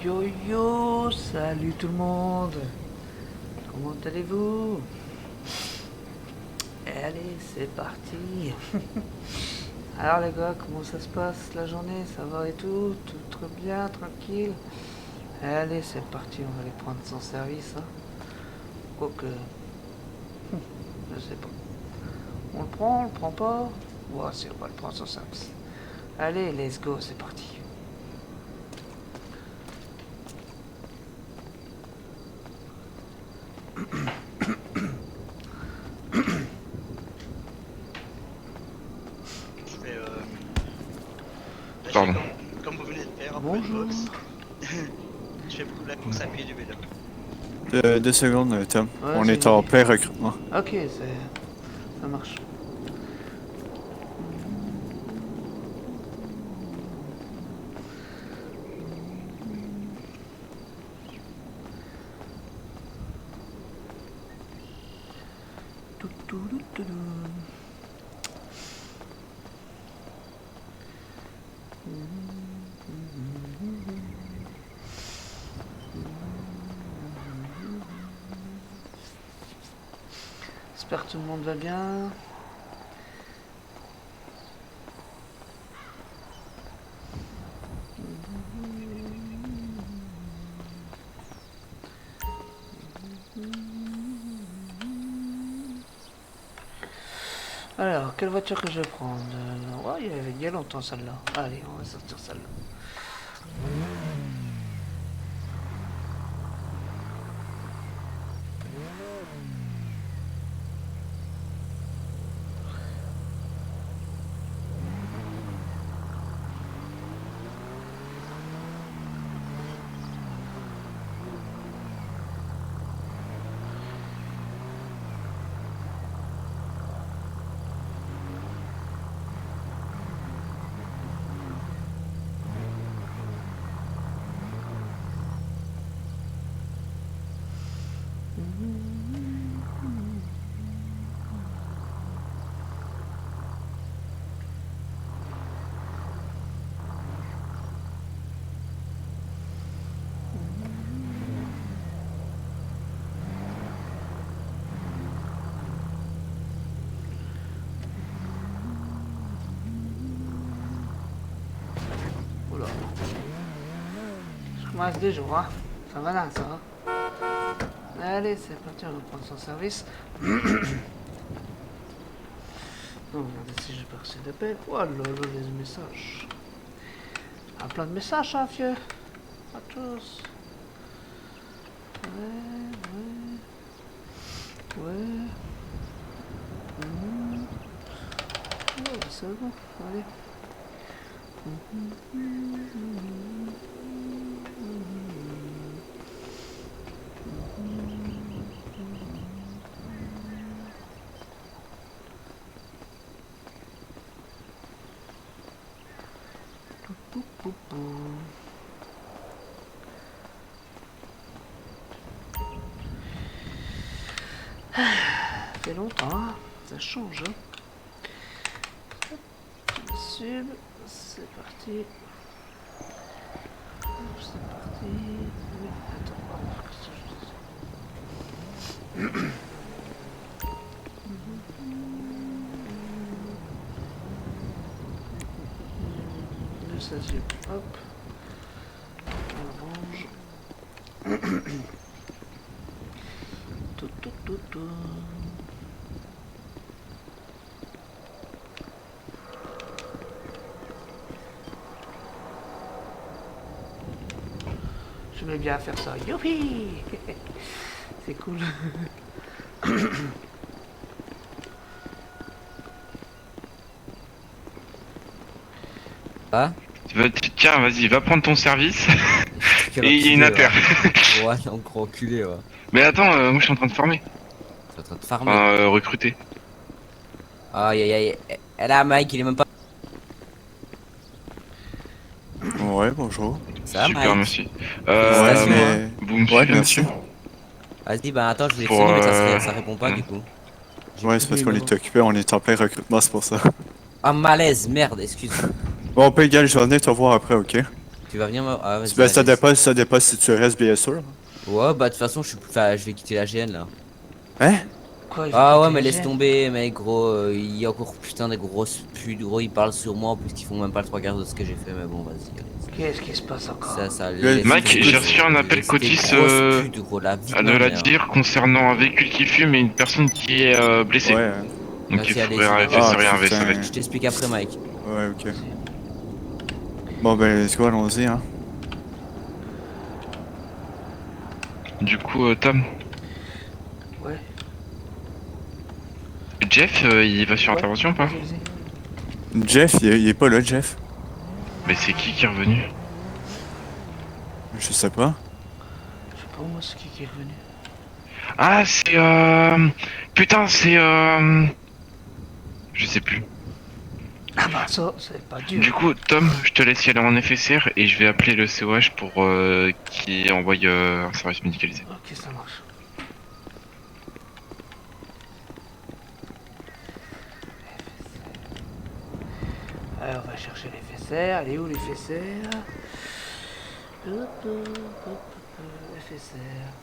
Yo yo, salut tout le monde. Comment allez-vous? Allez, c'est parti. Alors les gars, comment ça se passe la journée? Ça va et tout? Tout très bien, tranquille? Allez, c'est parti, on va aller prendre son service. Hein. Quoique, je sais pas. On le prend pas? Ouais, si, on va le prendre son service. Allez, let's go, c'est parti. Je vais Pardon. comme vous venez de faire un peu de Bonjour. boxe. Je fais beaucoup la course à pied du vélo. 2 secondes, Tom. Ouais, On j'ai est en vu. plein recrutement. Ok, ça marche. J'espère que tout le monde va bien. Alors, quelle voiture que je vais prendre? Ouais, il y a longtemps celle-là. Allez, on va sortir celle-là. Oula. Je commence des jours, hein. Ça va là, ça va. Allez, c'est parti, on va prendre son service. On va regarder si j'ai pas reçu d'appel. Oh là là, les messages. Ah, plein de messages, hein, vieux. À tous. Ouais. Ouais, c'est bon, allez. Ça fait longtemps, hein. Ça change, hein. Sub, c'est parti. C'est parti. Oui, attends, qu'est-ce que je dis? Le sasier, hop. On range. Tout. Je mets bien à faire ça. Youpi. C'est cool. Ah, Tiens, vas-y, va prendre ton service. quel Et il y a une enculé, inter. ouais. Ouais, encore enculé, ouais. Mais attends, moi je suis en train de former. T'es en train de farmer. Enfin, recruter. Aïe aïe aïe. Et là, Mike, il est même pas. Ouais, bonjour. Ça va, Super, Mike? merci. Félicitations, mais... Vous me Ouais, suivez, merci. monsieur? Vas-y, bah attends, je vais Pour, sonner, mais ça répond pas ouais. du coup. J'ai Ouais, plus c'est de parce qu'on numéro. est occupé, on est en plein recrutement, c'est pour ça. Ah, malaise, merde, excuse. Bon, on peut égaler, je vais venir te voir après, ok? Tu vas venir me... Ah, vas-y, Ben, allez. ça dépend si tu restes, bien sûr. Ouais, bah de toute façon, enfin, je vais quitter la GN là. Hein? Quoi, il va Ah ouais, quitter mais la laisse gêne? tomber, mec, gros. Il y a encore putain des grosses putes, gros. Ils parlent sur moi en plus qu'ils font même pas le trois quarts de ce que j'ai fait, mais bon, vas-y, allez. Qu'est-ce qui se passe encore? Ça, Le- laisse Mike, tomber, j'ai reçu un appel laisse des Cotis grosses putes, gros, la vie de à de ma la mère. dire concernant un véhicule qui fume et une personne qui est blessée. Ouais. Donc il Vas-y, allez, faudrait vas-y. FSR Ah, et un VSAV. putain. Je t'explique après, Mike. Ouais, ok. Bon, ben, let's go, allons-y, hein. Du coup, Tom, Ouais. Jeff, il va sur Ouais. intervention ou pas? Vas-y, vas-y. Jeff, il est pas là, Jeff. Mais c'est qui est revenu? Je sais pas. Je sais pas moi c'est qui est revenu. Ah, c'est Putain, c'est Je sais plus. Ah bah ça, c'est pas dur. Du coup, Tom, je te laisse y aller en FSR et je vais appeler le COH pour qu'il envoie un service médicalisé. Ok, ça marche. Alors, on va chercher les faisseurs. Elle est où les faisseurs? Hop, hop, hop, les faisseurs.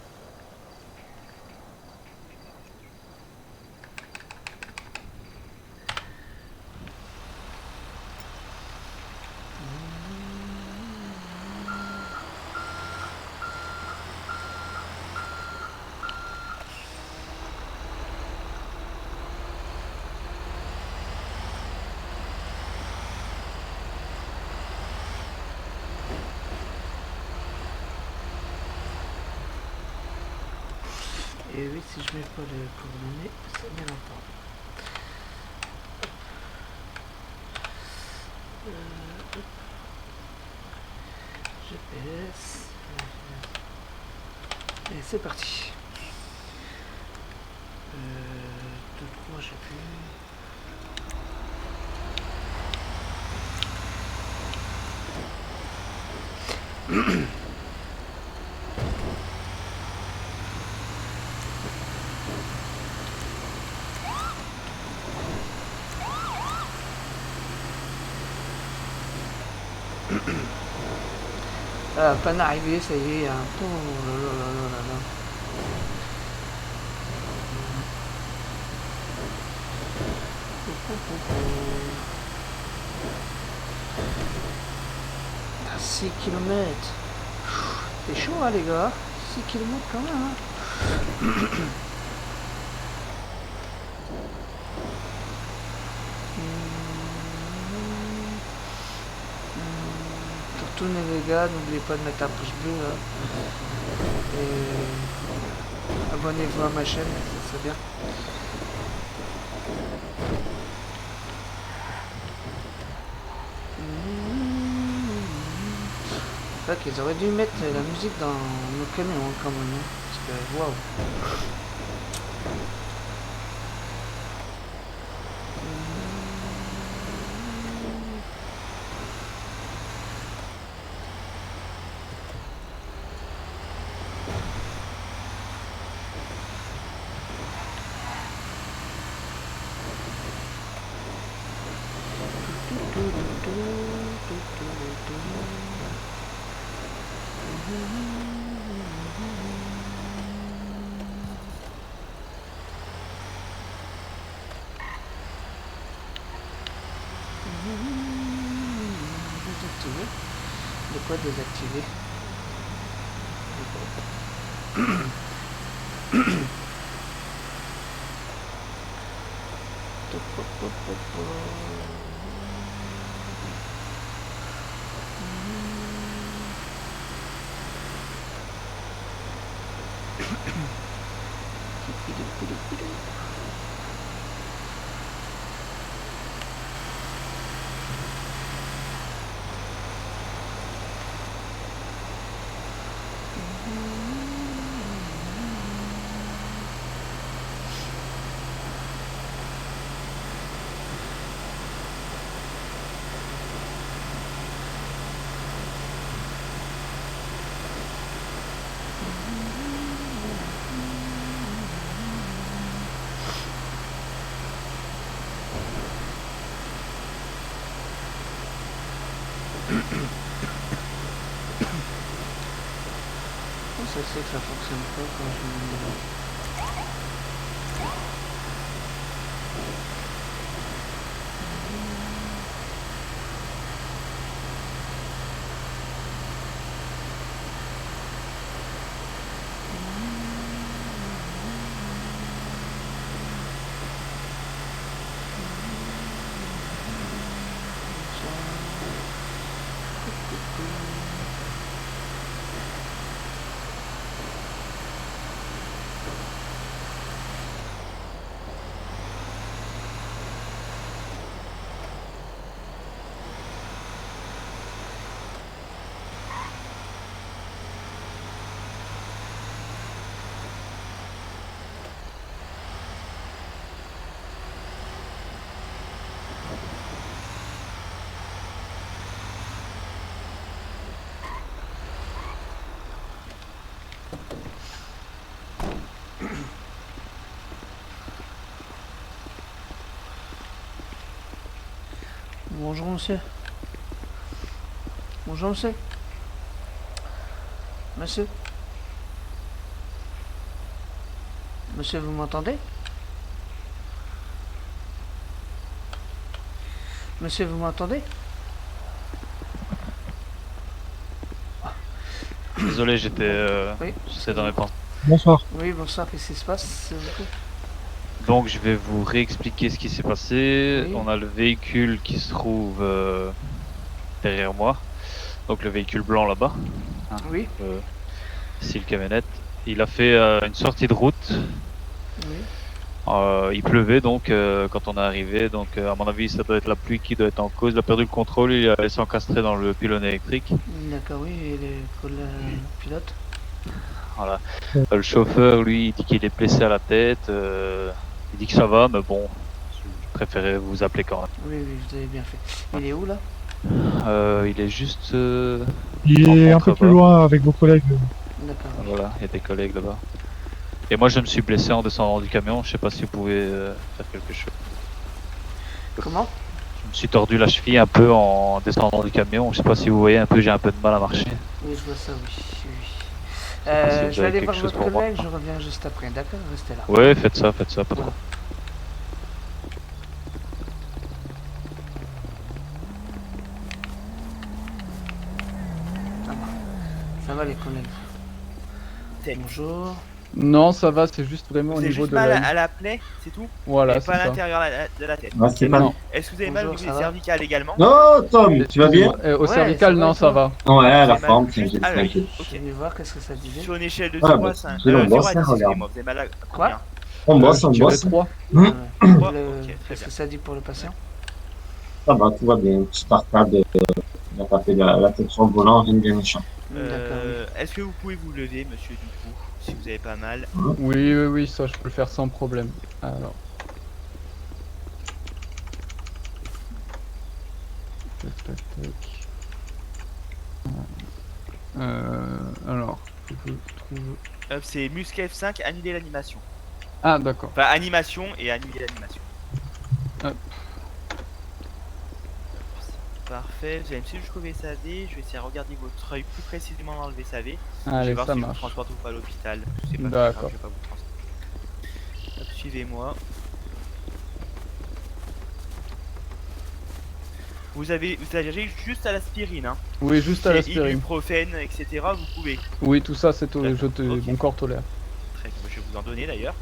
Et oui, si je mets pas de coordonnées, ça met longtemps. Hop. GPS. Et c'est parti. 2, 3, je sais plus. Ah, peine arrivé, ça y est. Hein. Oh là là là là là là. À 6 km. C'est chaud, hein, les gars. 6 km quand même. Hein. Surtout les gars, n'oubliez pas de mettre un pouce bleu là. Et abonnez-vous à ma chaîne, ça serait bien. C'est vrai qu'ils auraient dû mettre la musique dans nos camions quand même. Hein, parce que waouh. Désactiver. De quoi désactiver? ça se fait que ça fonctionne pas quand je me mets là? Bonjour monsieur. Bonjour monsieur. Monsieur. Monsieur, vous m'entendez? Monsieur, vous m'entendez? Désolé, j'étais Oui. j'étais dans mes pensées. Bonsoir. Oui, bonsoir, qu'est-ce qui se passe, s'il vous plaît? Donc je vais vous réexpliquer ce qui s'est passé. Oui. On a le véhicule qui se trouve derrière moi. Donc le véhicule blanc là-bas. Oui, C'est le camionnette. Il a fait une sortie de route. oui. Il pleuvait donc quand on est arrivé. Donc à mon avis ça doit être la pluie qui doit être en cause. Il a perdu le contrôle, il a s'encastrer dans le pylône électrique. D'accord, oui, et le pilote? Voilà. Le chauffeur lui il dit qu'il est blessé à la tête. Il dit que ça va, mais bon, je préférais vous appeler quand même. Oui, oui, vous avez bien fait. Il est où, là? Il est juste. Il En est un peu plus contrebas. loin avec vos collègues. D'accord. Voilà, il y a des collègues là-bas. Et moi je me suis blessé en descendant du camion, je sais pas si vous pouvez faire quelque chose. Comment? Je me suis tordu la cheville un peu en descendant du camion, je sais pas si vous voyez un peu, j'ai un peu de mal à marcher. Oui, je vois ça, oui. Oui. sais pas si vous Je vais avez aller quelque voir chose votre pour moi. collègue, je reviens juste après, d'accord? Restez là. Ouais, faites ça, pas trop. Ça va, les collègues? Bonjour. Non, ça va, c'est juste vraiment au Vous avez niveau juste de mal la... à la plaie, c'est tout? Voilà, Et c'est pas à ça. l'intérieur de la tête. Ah, c'est pas... Non. Est-ce que vous avez mal au Bonjour, niveau ça va? cervical également? Non, Tom, tu vas bien? Au Ouais, cervical, ça va, non, et ça toi? va. Ouais, à la Vous avez mal forme, juste t'inquiète, à l'œil. t'inquiète. Je Ok. vais voir qu'est-ce que ça disait. Sur une échelle de Ah, 0 bah, à 5. c'est bon, 0 bon, à ça 10, regarde. excusez-moi, vous avez mal à combien? On bosse, on je dirais bosse. 3. Trois, Le- ok, très Qu'est-ce bien. que ça dit pour le patient? Ça va, tout va bien. Petit arcade, il a tapé la tête sur le volant, rien de bien méchant. D'accord, oui. Est-ce que vous pouvez vous lever, monsieur, du coup, si vous avez pas mal? Oui, oui, oui, ça je peux le faire sans problème. Alors. Tac, tac, tac. Alors, faut que je trouve... Hop, c'est Musc F5, annuler l'animation. Ah, d'accord. Enfin, animation et annuler l'animation. Hop. Parfait, vous allez me suivre jusqu'au VSAV, je vais essayer de regarder votre œil plus précisément dans le VSAV. Je vais Allez, voir ça si je vous marche. transporte ou pas à l'hôpital. Je sais pas, D'accord. je vais pas vous transporter. Hop, suivez-moi. Vous avez juste à l'aspirine, hein. Oui, juste à C'est l'aspirine. ibuprofène, etc. Vous pouvez. Oui, tout ça, c'est au... D'accord, ok. mon corps tolère. Très bien, je vais vous en donner d'ailleurs.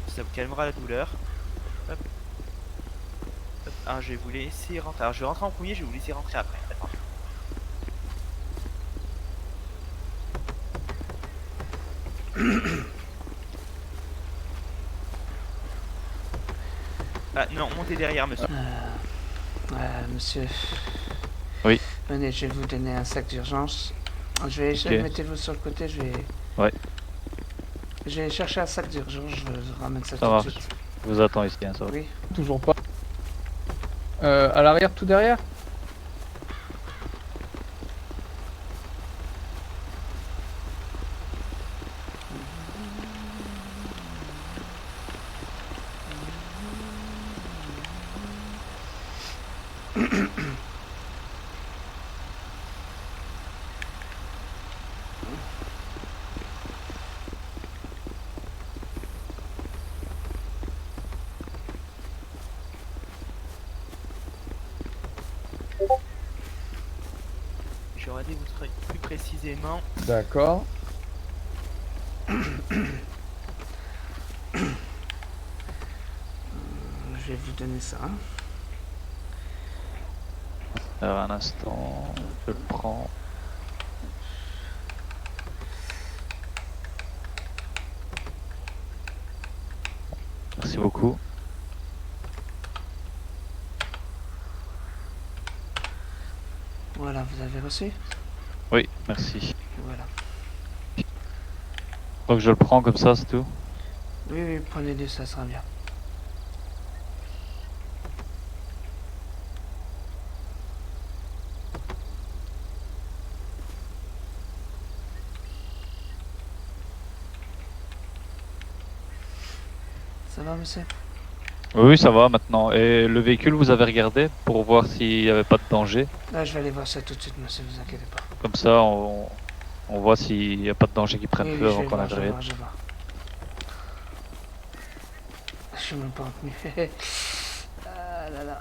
Ça vous calmera la douleur. Hop. Hop. Ah, je vais vous laisser rentrer. Alors, je vais rentrer en premier, je vais vous laisser rentrer après. Attends. Ah non, montez derrière, monsieur. Monsieur. Oui. Venez, je vais vous donner un sac d'urgence. Mettez-vous sur le côté, je vais... Ouais. Je vais chercher un sac d'urgence, je vous ramène ça Ça tout marche. de suite. Je vous attends ici, hein, ça va. Oui. Toujours pas. À l'arrière, tout derrière? regarder votre œil plus précisément. D'accord. Je vais vous donner ça. Alors un instant, je le prends. Merci beaucoup. Voilà, vous avez reçu? Oui, merci. Voilà. Donc je le prends comme ça, c'est tout? Oui, oui, prenez-le, ça sera bien. Ça va, monsieur? Oui, ça va maintenant. Et le véhicule, vous avez regardé pour voir s'il n'y avait pas de danger? Là, je vais aller voir ça tout de suite, monsieur, vous inquiétez pas. Comme ça, on voit s'il n'y a pas de danger qui prenne Oui, feu oui, je avant vais qu'on voir, je vais arrive. voir, je vais voir. Je suis même pas retenu. Ah là là.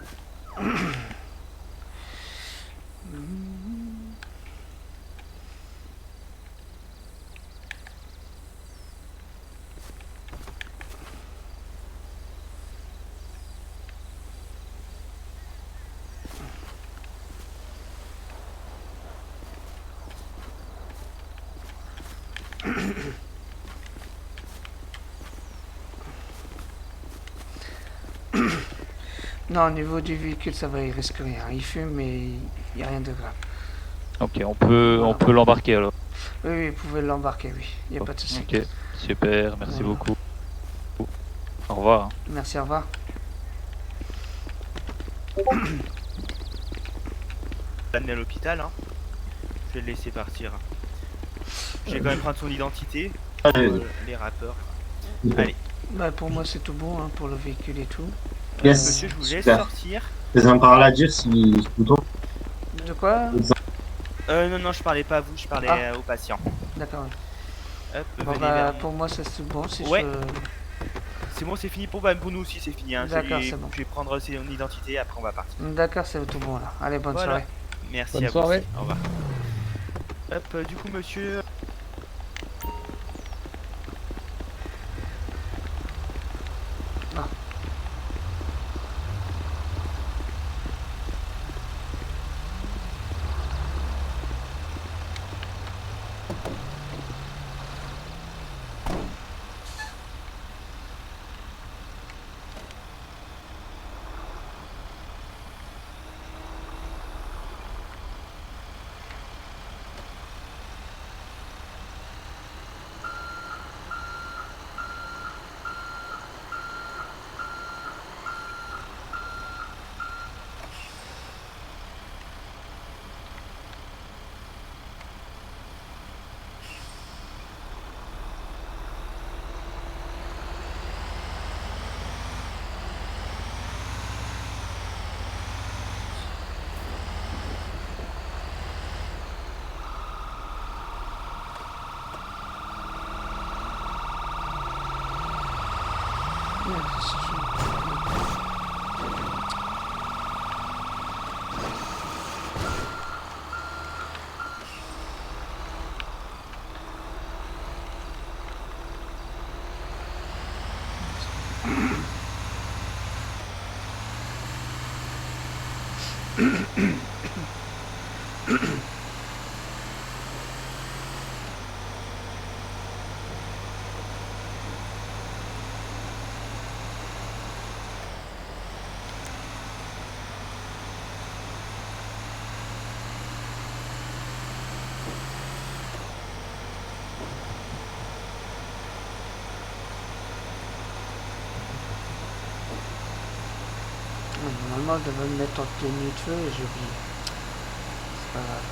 Non, au niveau du véhicule, ça va, il risque rien. Il fume, mais il n'y a rien de grave. Ok, on peut l'embarquer alors. Oui, oui, vous pouvez l'embarquer, oui. Il n'y a pas de souci. Ok, super, merci Voilà. beaucoup. Au revoir. Merci, au revoir. L'amener à l'hôpital, hein. Je vais le laisser partir. Je vais quand même prendre son identité pour les rappeurs. Allez, Bah, pour moi, c'est tout bon, hein, pour le véhicule et tout. Yes. monsieur, je vous laisse Super. sortir. T'as un parole à dire si bouton? De quoi? Non, non, je parlais pas à vous, je parlais aux patients. D'accord, oui. Hop, Bon, venez bah, vers moi. pour moi, c'est tout bon. Si Ouais. je... C'est bon, c'est fini pour nous aussi, c'est fini. Hein. D'accord, c'est bon. Je vais prendre son identité, après on va partir. D'accord, c'est tout bon, là. Allez, bonne Voilà. soirée. Merci Bonne à vous. soirée. Aussi. Au revoir. Hop, du coup, monsieur. Normalement, je devais me mettre en tenue de feu et j'ai oublié. C'est pas grave.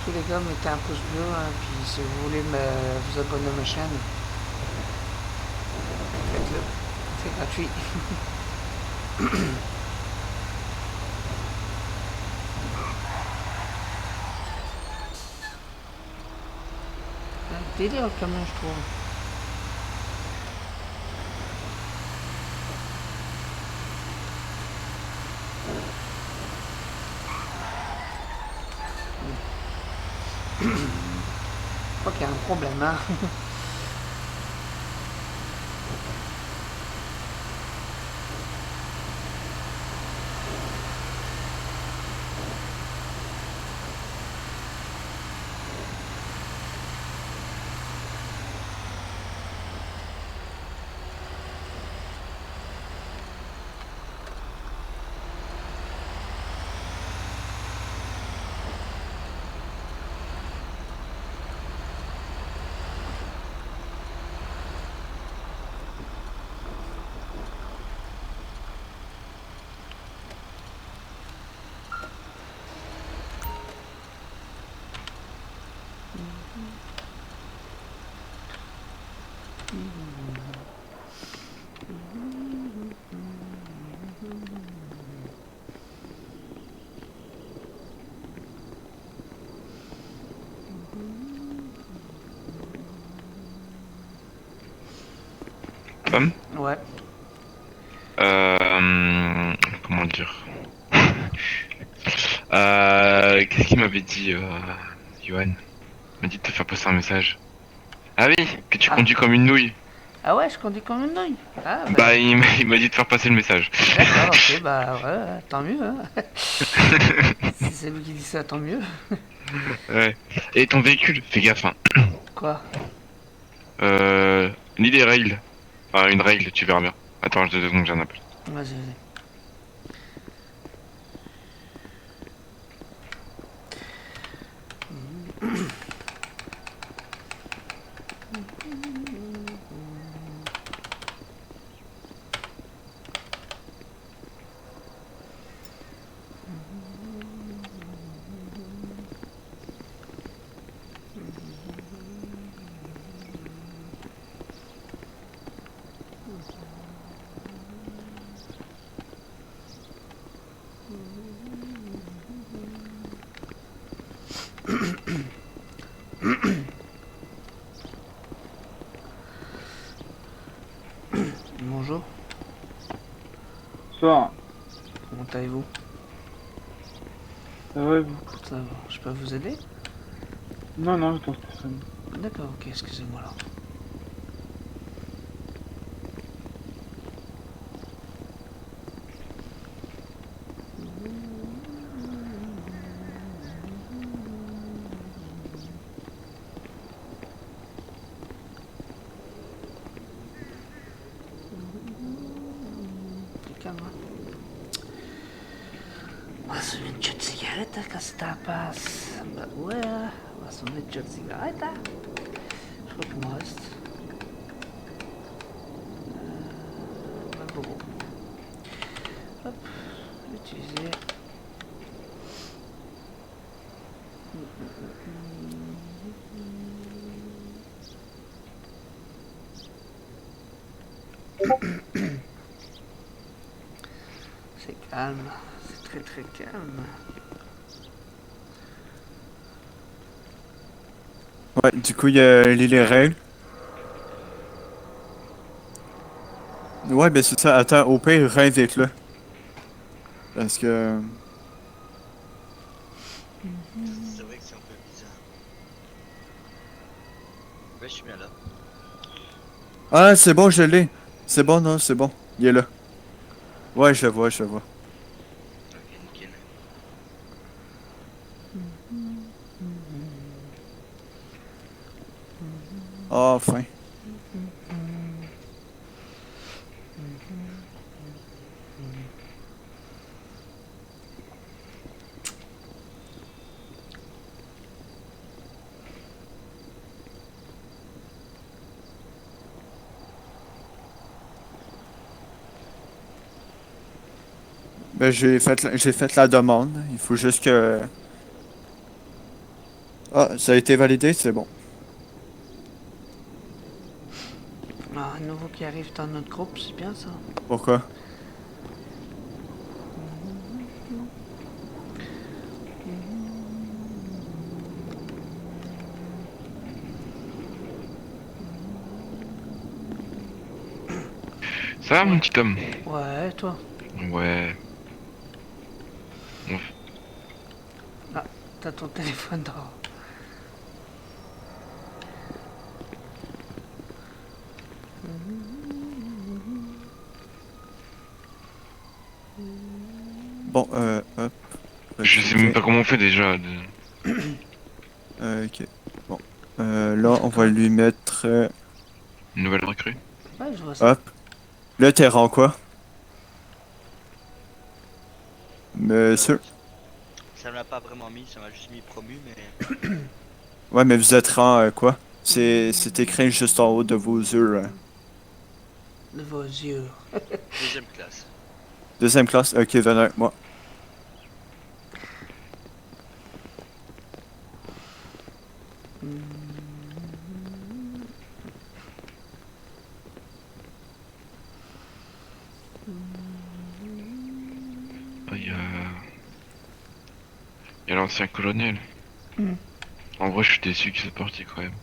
Tous les gars, mettez un pouce bleu, hein, puis si vous voulez vous abonner à ma chaîne, faites-le. C'est gratuit. Un délire le camion, je trouve. Je crois qu'il y a un problème, hein. Femme Ouais. Comment dire Qu'est-ce qu'il m'avait dit, Johan? Il m'a dit de te faire passer un message. Ah oui, que tu Ah. conduis comme une nouille. Ah ouais, je conduis comme une nouille. Ah bah, Bah, il m'a dit de faire passer le message. d'accord, ok, bah ouais, tant mieux, hein. Si c'est lui qui dit ça, tant mieux. Ouais. Et ton véhicule, fais gaffe, hein. Quoi? Ni des rails. Enfin, une rail, tu verras bien. Attends, 2 secondes, j'ai un appel. Vas-y, vas-y. bonjour. Bonsoir. Comment allez-vous? Ça va et vous? Ça va. Je peux vous aider? Non, non, je pense que ça va. D'accord, ok, excusez-moi alors. Calme, hein. On va se mettre une petite cigarette hein, quand ça passe. Bah ouais, on va se mettre une petite cigarette hein. Je crois qu'il me reste. Bah bon. Hop, utiliser. C'est calme, c'est très très calme. Ouais, du coup, il y a les règles. Ouais, ben c'est ça. Attends, au pire, rêve avec là. Parce que... C'est vrai que c'est un peu bizarre. Ouais, je suis bien là. Ah, c'est bon, je l'ai. C'est bon, non, c'est bon. Il est là. Ouais, je le vois, je le vois. Ok, nickel. Ah, enfin. Ben, j'ai fait la demande. Il faut juste que... Ah, ça a été validé, c'est bon. Ah, un nouveau qui arrive dans notre groupe, c'est bien ça. Pourquoi? Ça va, mon petit homme? Ouais, toi. Ouais. Ah, t'as ton téléphone dehors. Bon, hop. Je sais même pas comment on fait déjà. Ok. Bon. Là, on va lui mettre... Une nouvelle recrue. Ouais, je vois ça. hop. Là, t'es rang quoi? Monsieur? Ça me l'a pas vraiment mis, ça m'a juste mis promu, mais. Ouais, mais vous êtes rang quoi? C'est écrit juste en haut de vos yeux. De vos yeux. Deuxième classe. Deuxième classe? Ok, venez avec moi. Il y a l'ancien colonel. En vrai, je suis déçu qu'il soit parti quand même.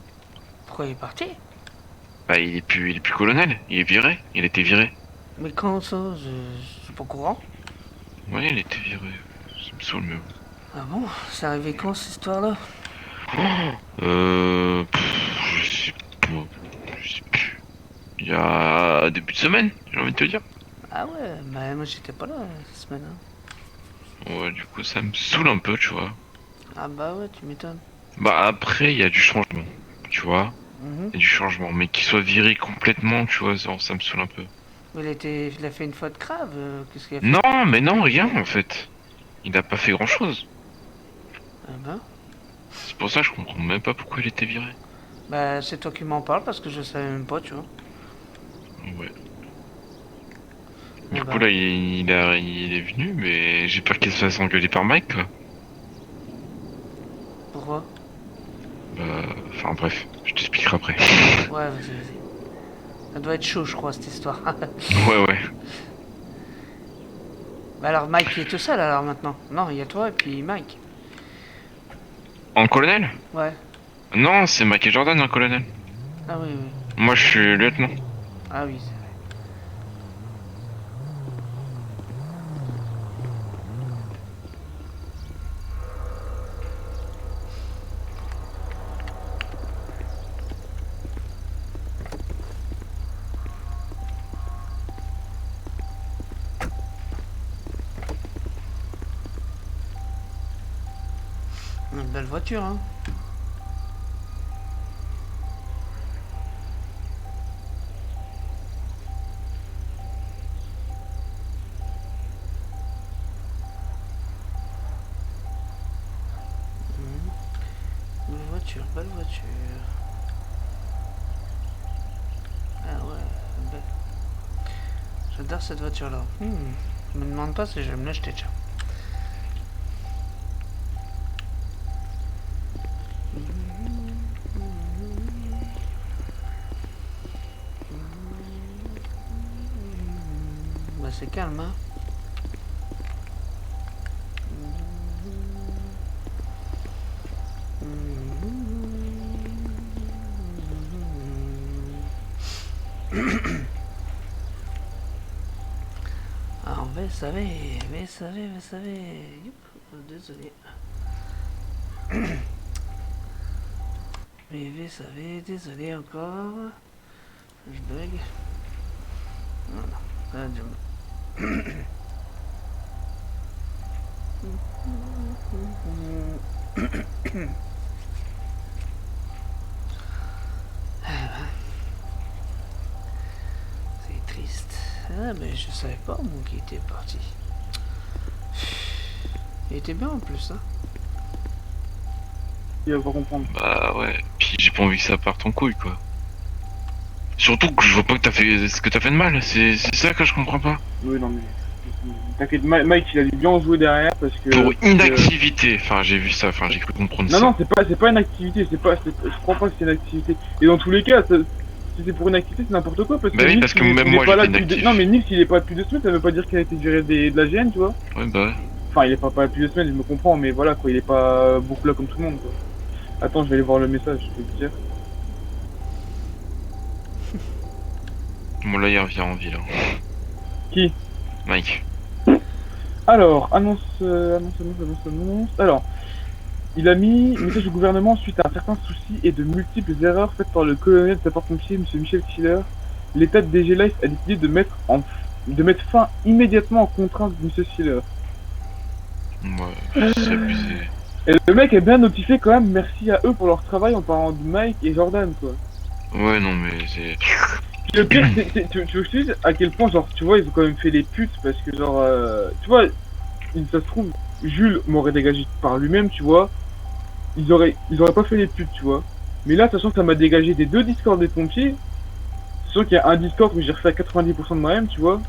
Pourquoi il est parti? Bah, il est plus colonel. Il est viré. Il a été viré. Mais quand ça? Je suis pas au courant. Ouais, il a été viré. Ça me saoule, mais bon. Ah bon? C'est arrivé quand cette histoire-là? Je sais pas. Je sais plus. Il y a début de semaine, j'ai envie de te dire. Ah ouais, bah moi j'étais pas là cette semaine. Hein. Ouais, du coup, ça me saoule un peu, tu vois. Ah bah ouais, tu m'étonnes. Bah, après, il y a du changement, tu vois. Mhm. Il y a du changement, mais qu'il soit viré complètement, tu vois, ça me saoule un peu. Mais il a fait une faute grave. Qu'est-ce qu'il a fait? Non, mais non, rien en fait. Il a pas fait grand chose. Ah bah. C'est pour ça que je comprends même pas pourquoi il était viré. Bah c'est toi qui m'en parles parce que je savais même pas, tu vois. Ouais. Eh Du bah. coup, là, il est venu, mais j'ai peur qu'il se fasse engueuler par Mike, quoi. Pourquoi? Enfin, bref, je t'expliquerai après. Ouais, vas-y. Ça doit être chaud, je crois, cette histoire. Ouais. Bah alors Mike il est tout seul alors maintenant. Non, il y a toi et puis Mike. En colonel? Ouais. Non, c'est Mike et Jordan, en colonel. Ah oui, oui. Moi, je suis lieutenant. Ah oui, c'est vrai. belle voiture, hein. Belle voiture, belle voiture. Ah ouais, belle. J'adore cette voiture-là. Je me demande pas si je vais me l'acheter, tiens. Bah c'est calme, hein. Alors, Youp, désolé. Désolé encore. Je bug. Voilà, ça a dû C'est triste. Ah mais je savais pas moi qui était parti. Il était bien en plus, hein. Il va pas comprendre. Bah ouais, puis j'ai pas envie que ça parte en couille quoi. Surtout que je vois pas que t'as fait ce que t'as fait de mal, c'est ça que je comprends pas. Oui, non, mais. T'inquiète, Mike, il a dû bien jouer derrière parce que. Pour inactivité, enfin j'ai vu ça, enfin j'ai cru comprendre Non, ça. non, c'est pas une activité, je crois pas que c'est une activité. Et dans tous les cas, si c'est pour une activité, c'est n'importe quoi parce que. Bah oui, Nix, parce que il même est moi, pas là j'étais depuis inactif. Non, mais Nix, il est pas depuis 2 semaines, ça veut pas dire qu'il a été viré de la GN, tu vois. Ouais bah ouais. Enfin, il est pas depuis 2 semaines, je me comprends, mais voilà, quoi, il est pas beaucoup là comme tout le monde, quoi. Attends, je vais aller voir le message, je vais te dire. Bon là il revient en ville. Hein. Qui? Mike. Alors, annonce. Alors, il a mis message au gouvernement suite à un certain souci et de multiples erreurs faites par le colonel de sapeurs-pompiers, M. Michel Schiller. L'État de DG Life a décidé de mettre fin immédiatement en contrainte de M. Schiller. Ouais, c'est abusé. Et le mec a bien notifié quand même merci à eux pour leur travail en parlant de Mike et Jordan, quoi. Ouais non mais c'est... Puis le pire, tu veux que je te dise à quel point, genre, tu vois, ils ont quand même fait les putes parce que, genre, tu vois, ça se trouve, Jules m'aurait dégagé par lui-même, tu vois, ils auraient pas fait les putes, tu vois. Mais là, sachant que ça m'a dégagé des 2 Discord des pompiers, sachant qu'il y a un Discord où j'ai refait à 90% de moi-même, tu vois,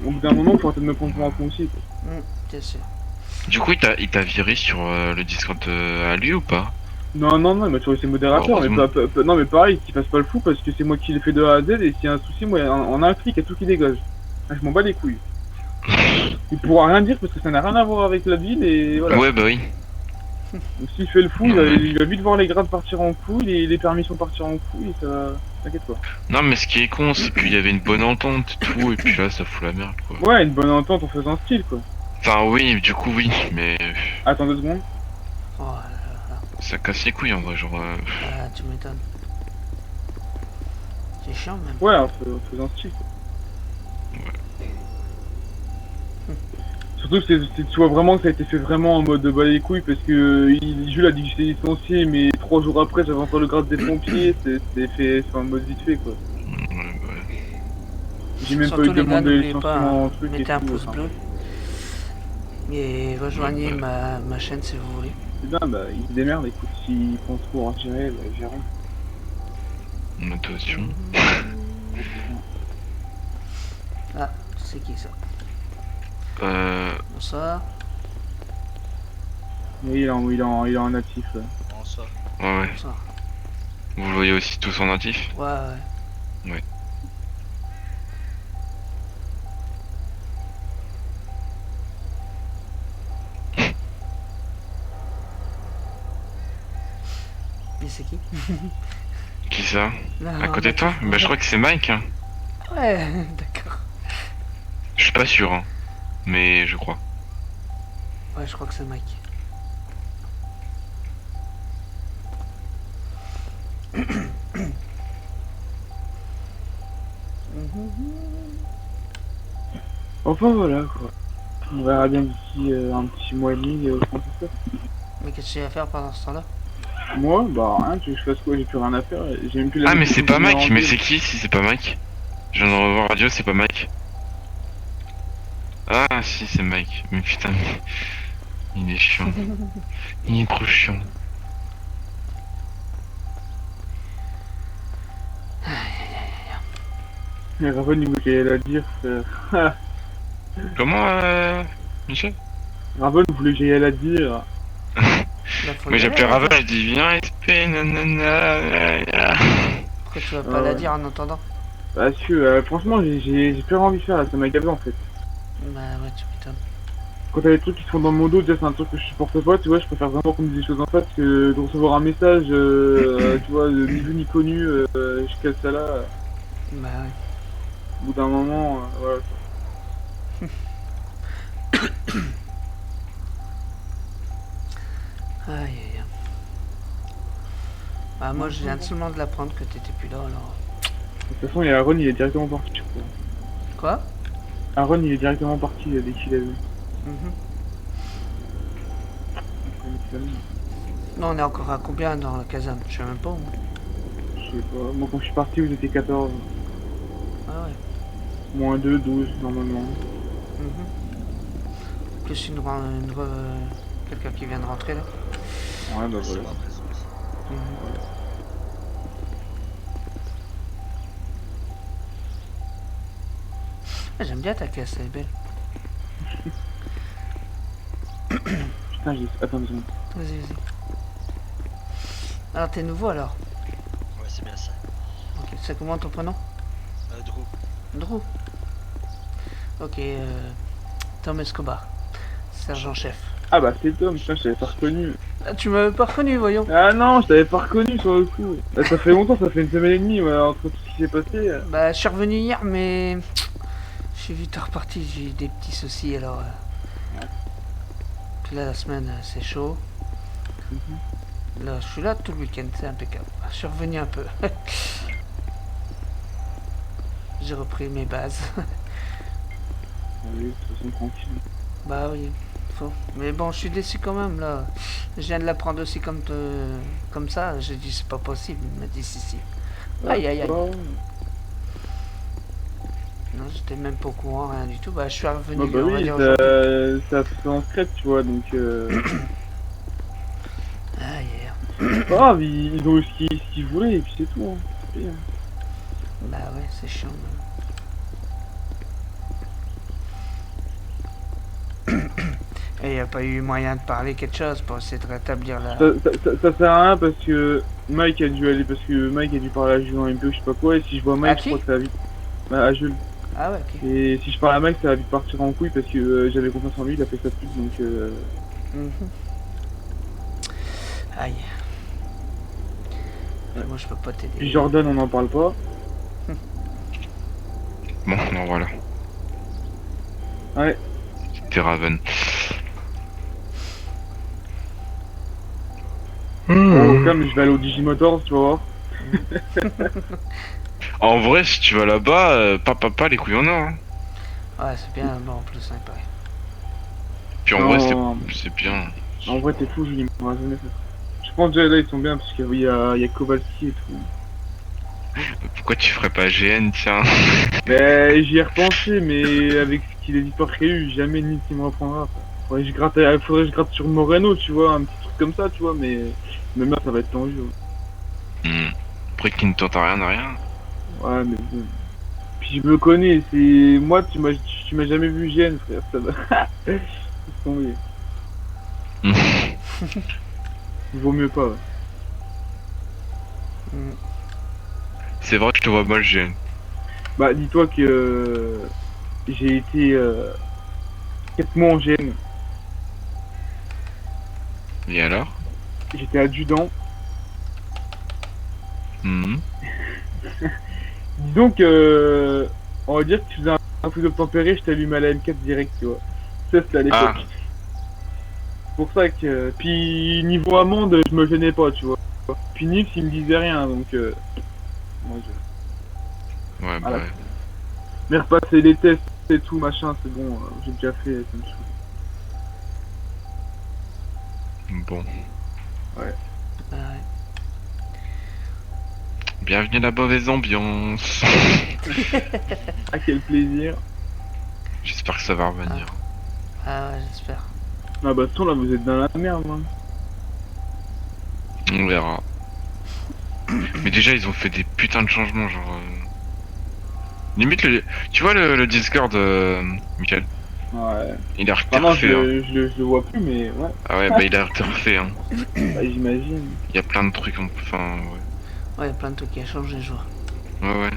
au bout d'un moment, il faudra peut-être me prendre pour un con aussi, quoi. Bien sûr. Du coup il t'a viré sur le Discord à lui ou pas? Non, il m'a toujours laissé modérateur, mais non, mais pareil, qu'il fasse pas le fou parce que c'est moi qui l'ai fait de A à Z et s'il y a un souci, moi, en un clic, il y a tout qui dégage. Ah, je m'en bats les couilles. Il pourra rien dire parce que ça n'a rien à voir avec la ville et voilà. Ouais bah oui. Donc s'il fait le fou, il va vite voir les grades partir en couille, les permissions partir en couille et ça... T'inquiète pas. Non mais ce qui est con c'est qu'il y avait une bonne entente et tout et puis là ça fout la merde quoi. Ouais, une bonne entente en faisant style, quoi. Enfin oui, du coup oui, mais... Attends 2 secondes. Oh là là. Ça casse les couilles en vrai, genre... Ah, tu m'étonnes. C'est chiant même. Ouais, en faisant style, quoi. Surtout que tu vois vraiment que ça a été fait vraiment en mode de bas les couilles parce que Jules a dit que j'étais licencié mais 3 jours après j'avais encore le grade des pompiers, c'est fait en mode vite fait quoi. J'ai même pas eu de demande de licenciement, truc et tout. Mettez un pouce bleu. Et rejoignez ma chaîne si vous voulez. C'est bien, bah ils se démerdent, écoute, s'ils pensent pour en gérer, bah ils géreront. Attention. Ah, c'est qui ça? Bonsoir. Oui, il est en natif là. Bonsoir. Ouais. Bonsoir. Vous le voyez aussi tous en natif? Ouais. Ouais. Mais c'est qui? Qui ça? Non, À côté de toi? Bah je crois que c'est Mike. Hein. Ouais, d'accord. Je suis pas sûr, hein. Mais je crois. Ouais, je crois que c'est Mike. Enfin voilà quoi. On verra bien d'ici un petit mois et demi comment ça se passe. Mais qu'est-ce que tu vas faire pendant ce temps-là? Moi, bah rien, tu veux que je fasse quoi? J'ai plus rien à faire. J'ai même plus la Ah, mais motivation c'est pas de me Mike, mais rendre. c'est qui si c'est pas Mike? Je viens de revoir radio, c'est pas Mike. Ah, si, c'est Mike. Mais putain, mais... il est chiant. Il est trop chiant. Et Raven, il voulait que j'aille la dire, frère. Comment, Michel? Raven voulait que j'aille la dire. Bah, faut Mais y j'appelais aller, hein. Ravel, je dis viens SP, nanana. Pourquoi tu vas pas la dire en entendant? Parce que franchement, j'ai plus envie de faire là, ça m'a gavé en fait. Bah ouais, tu m'étonnes. Quand t'as des trucs qui se font dans mon dos, déjà c'est un truc que je supporte pas, tu vois, je préfère vraiment qu'on me dise des choses en face que de recevoir un message, tu vois, ni vu ni connu, je casse ça là. Bah ouais. Au bout d'un moment, voilà. Aïe aïe aïe. Bah moi je viens seulement de l'apprendre que t'étais plus là alors. De toute façon, il y a Aaron, il est directement parti, je crois. Quoi? Aaron, il est directement parti dès qu'il a vu. Mhm. Non, on est encore à combien dans la caserne? Je sais même pas. Moi. Je sais pas, moi quand je suis parti, vous étiez 14. Ah ouais. Moins 2, 12 normalement. Mhm. Plus quelqu'un qui vient de rentrer là. Ouais, bah C'est voilà. ma présence. Mhm. Ah, j'aime bien ta caisse, elle est belle. Putain, attends une seconde. Vas-y, vas-y. Alors t'es nouveau alors? Ouais, c'est bien ça. Ok, c'est comment ton prénom? Drew. Drew. Ok, Tom Escobar, sergent-chef. Ah bah c'est Tom, putain, je t'avais pas reconnu. Ah, tu m'avais pas reconnu, voyons. Ah non, je t'avais pas reconnu sur le coup. Bah, ça fait longtemps, ça fait une semaine et demie, ouais, entre tout ce qui s'est passé. Bah, je suis revenu hier, mais j'ai vu t'es reparti, j'ai eu des petits soucis alors. Puis là, la semaine, c'est chaud. Là, je suis là tout le week-end, c'est impeccable. Je suis revenu un peu. J'ai repris mes bases. Oui, de toute façon, tranquille. Bah oui, faut. Mais bon, je suis déçu quand même là. Je viens de l'apprendre aussi comme ça. J'ai dit c'est pas possible. Il m'a dit si. Aïe aïe aïe. Oh. Non, j'étais même pas au courant, rien du tout. Bah, je suis revenu. Bah on va oui, dire aujourd'hui. ça fait en secret, tu vois, donc Aïe aïe. c'est pas grave, ils ont eu ce qu'ils voulaient et puis c'est tout. Hein. C'est bien. Bah ouais, c'est chiant. Et il n'y a pas eu moyen de parler quelque chose pour essayer de rétablir la... Ça sert à rien parce que Mike a dû aller, parce que Mike a dû parler à Jules en MP ou je sais pas quoi, et si je vois Mike, je crois que ça va vite. Bah, à Jules. Ah ouais, ok. Et si je parle à Mike, ça va vite partir en couille parce que j'avais confiance en lui, il a fait sa pute donc. Mhm. Aïe. Moi je peux pas t'aider. Puis Jordan, on n'en parle pas. Bon, non, voilà. Ouais. C'était Raven. Bon, comme je vais aller au Digimotors, tu vas voir. En vrai, si tu vas là-bas, papa, les couilles en or. Hein. Ouais, c'est bien, bon, en plus, hein, il paraît. Puis en Non. vrai, c'est bien. En vrai, t'es fou, Julie, on va jamais faire. Je pense déjà là, ils sont bien parce qu'il y a Kowalski et tout. Pourquoi tu ferais pas GN, tiens? Mais j'y ai repensé, mais avec ce qu'il est dit par Réu, jamais Nils il me reprendra. Faudrait que je gratte sur Moreno, tu vois, un petit truc comme ça, tu vois, mais même là, ça va être tendu. Après qu'il ne tente rien de rien. Ouais, mais bon. Puis je me connais, c'est. Moi, tu m'as jamais vu GN, frère, ça va. Laisse tomber. Vaut mieux pas. Ouais. C'est vrai que je te vois mal GN. Bah, dis-toi que j'ai été 4 mois en GN. Et alors? J'étais adjudant. Disons que. On va dire que tu faisais un coup d'obtempéré, je t'allumais à la M4 direct, tu vois. Ça, c'était à l'époque. C'est pour ça que. Puis, niveau amende, je me gênais pas, tu vois. Puis Nils, il me disait rien, donc. Moi, Ouais, bah voilà. ouais. Mais repasser les tests et tout, machin, c'est bon, j'ai déjà fait, ça me saoule. Bon. Ouais. Ouais. Bienvenue à la mauvaise ambiance. Ah, quel plaisir. J'espère que ça va revenir. Ah ouais, j'espère. Ah bah, de toute façon, là, vous êtes dans la merde, hein. On verra. Mais déjà, ils ont fait des putains de changements, genre. Limite, tu vois le Discord, Michael? Ouais. Il a Ah été non, refait, hein. je le vois plus, mais ouais. Ah ouais, bah il a été refait, hein. Bah, j'imagine. Il y a plein de trucs, enfin, ouais. Ouais, il y a plein de trucs qui a changé, je vois. Ouais,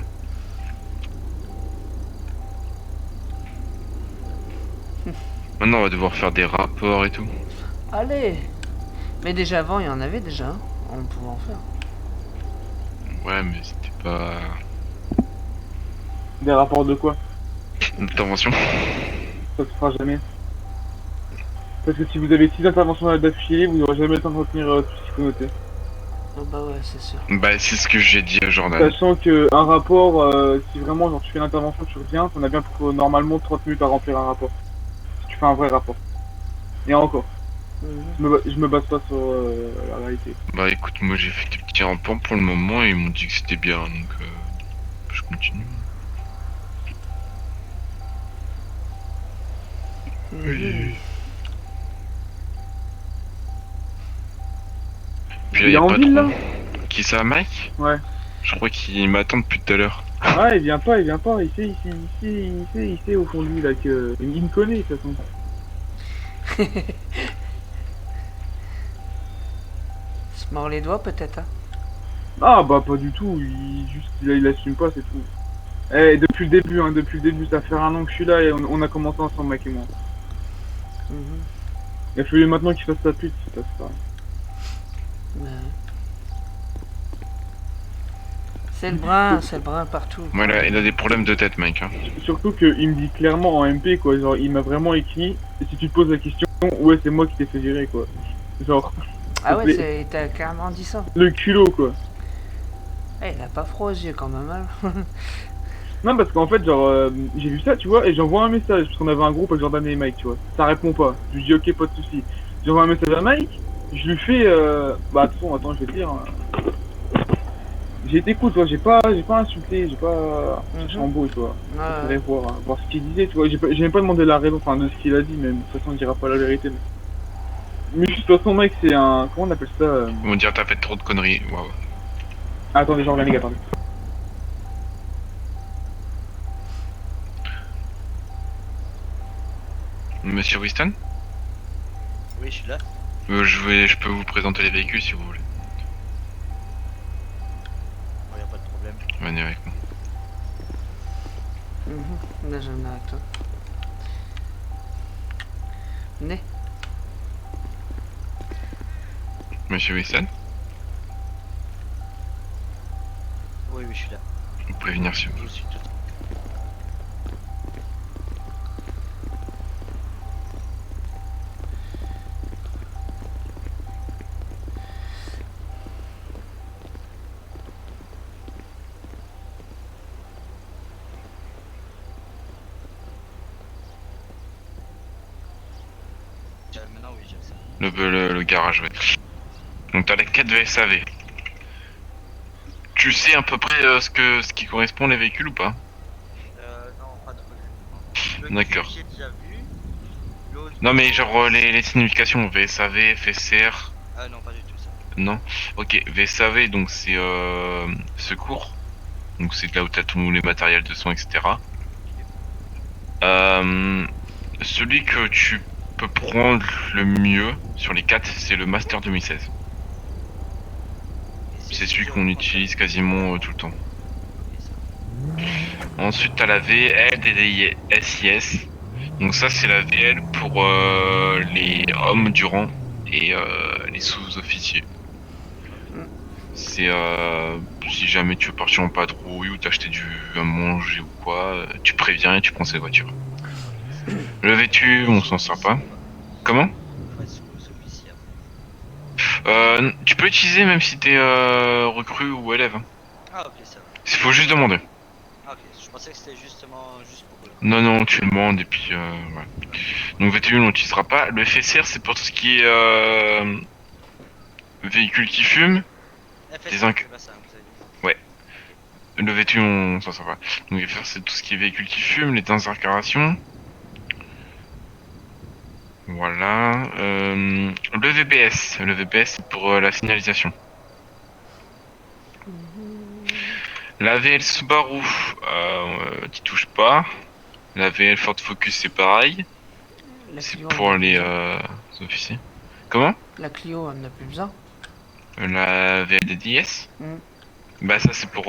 ouais. Maintenant, on va devoir faire des rapports et tout. Allez. Mais déjà avant, il y en avait déjà. Hein. On pouvait en faire. Ouais, mais c'était pas... Des rapports de quoi? Intervention. Ça se fera jamais. Parce que si vous avez 6 interventions d'affilée, vous n'aurez jamais le temps de retenir tout ce qu'il faut noter. Oh bah ouais, c'est sûr. Bah, c'est ce que j'ai dit à Jordan. Sachant que un rapport, si vraiment genre tu fais l'intervention, tu reviens, on a bien pour normalement 30 minutes à remplir un rapport. Si tu fais un vrai rapport. Et encore. Je me base pas sur la réalité. Bah écoute, moi j'ai fait des petits rapports pour le moment et ils m'ont dit que c'était bien, donc je continue. Oui. Puis là, Il y est a en pas ville, trop. là? Qui ça, Mike? Ouais. Je crois qu'il m'attend depuis tout à l'heure. Ouais, il vient pas, il sait au fond de lui là que. Il me connaît de toute façon. Se mord les doigts peut-être, hein. Ah bah pas du tout, il assume pas, c'est tout. Eh, depuis le début, ça fait 1 an que je suis là et on a commencé ensemble, mec et moi. Il a fallu maintenant qu'il fasse sa pute, c'est pas ça. Ouais. C'est le brun partout. Ouais, il a des problèmes de tête, Mike. Hein. Surtout qu'il me dit clairement en MP, quoi, genre il m'a vraiment écrit, et si tu te poses la question, ouais c'est moi qui t'ai fait virer, quoi. Genre... Ah ouais, il t'a carrément dit ça. Le culot, quoi. Eh, il a pas froid aux yeux quand même, hein. Non, parce qu'en fait, genre, j'ai vu ça, tu vois, et j'envoie un message, parce qu'on avait un groupe avec Jordan et Mike, tu vois. Ça répond pas. Je lui dis, ok, pas de soucis. J'envoie un message à Mike, je lui fais, bah, attends, je vais te dire. J'ai été cool, tu vois, j'ai pas insulté, j'ai pas cherché en beau, tu vois. Je voulais voir ce qu'il disait, tu vois. J'ai même pas demandé la raison, enfin, de ce qu'il a dit, mais de toute façon, il dira pas la vérité. Mais juste, de toute façon, mec, c'est un. Comment on appelle ça Ils vont dire, t'as fait trop de conneries. Waouh. Ah, attendez, Jordan, les gars, attendez. Monsieur Winston? Oui, je suis là. Je peux vous présenter les véhicules si vous voulez. Bon, y a pas de problème. Venez avec moi. Là, je viens avec toi. Venez. Monsieur Winston? Oui, je suis là. Vous pouvez venir si vous Je suis tout. Maintenant, oui, j'aime ça. le garage, ouais. Donc t'as les 4 VSAV. Tu sais à peu près ce qui correspond les véhicules ou pas? Non, pas trop. D'accord. J'ai déjà vu. Non mais genre les significations VSAV, FSR. Ah non, pas du tout ça. Non. Ok, VSAV donc c'est secours. Donc c'est là où t'as tous les matériels de soins, etc. Celui que tu peux prendre le mieux sur les 4, c'est le Master 2016. C'est celui qu'on utilise quasiment tout le temps. Ensuite t'as la VL DDI SIS. Donc ça c'est la VL pour les hommes du rang et les sous-officiers. C'est si jamais tu veux partir en patrouille ou t'acheter à manger ou quoi, tu préviens et tu prends cette voiture. Le vêtu, on s'en sert pas. Comment? Tu peux l'utiliser même si t'es recrue ou élève. Ah ok, ça va. Il faut juste demander. Ah ok, je pensais que c'était justement juste pour eux. Non, non, tu demandes et puis ouais. Donc VTU, on l'utilisera pas. Le FSR, c'est pour tout ce qui est véhicule qui fume. FSR, inc- c'est pas ça, vous avez dit. Le VTU, on s'en sert pas. Donc FSR, c'est tout ce qui est véhicule qui fume, les incarcérations. Voilà. Le VBS. Le VBS, c'est pour la signalisation. La VL Subaru, t'y touches pas. La VL Ford Focus, c'est pareil. La C'est Clio, pour on en a les plus besoin. officiers. Comment? La Clio, on n'a plus besoin. La VLDDS? Mm. Bah ça c'est pour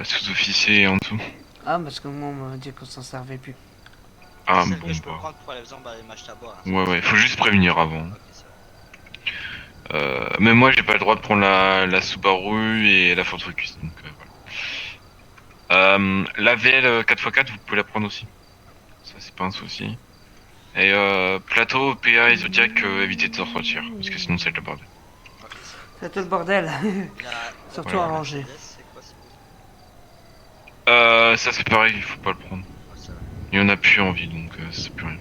sous-officier en dessous. Ah, parce que moi, on m'a dit qu'on s'en servait plus. Ah Celle bon que je peux bah. prendre pour aller dans les matchs à boire. Ouais ouais, faut juste prévenir avant. Ok, ça va. Mais moi j'ai pas le droit de prendre la Subaru et la Ford Focus. Donc voilà. La VL 4x4 vous pouvez la prendre aussi. Ça c'est pas un souci. Et plateau, PA et Zodiac, évitez de sortir. Parce que sinon c'est le bordel. Ok, ça va. C'est tout le bordel. La- Surtout Ouais. à ranger. Mercedes, c'est quoi, c'est Ça c'est pareil, il faut pas le prendre. Ah, ça va. Il y en a plus envie donc ça sert plus rien.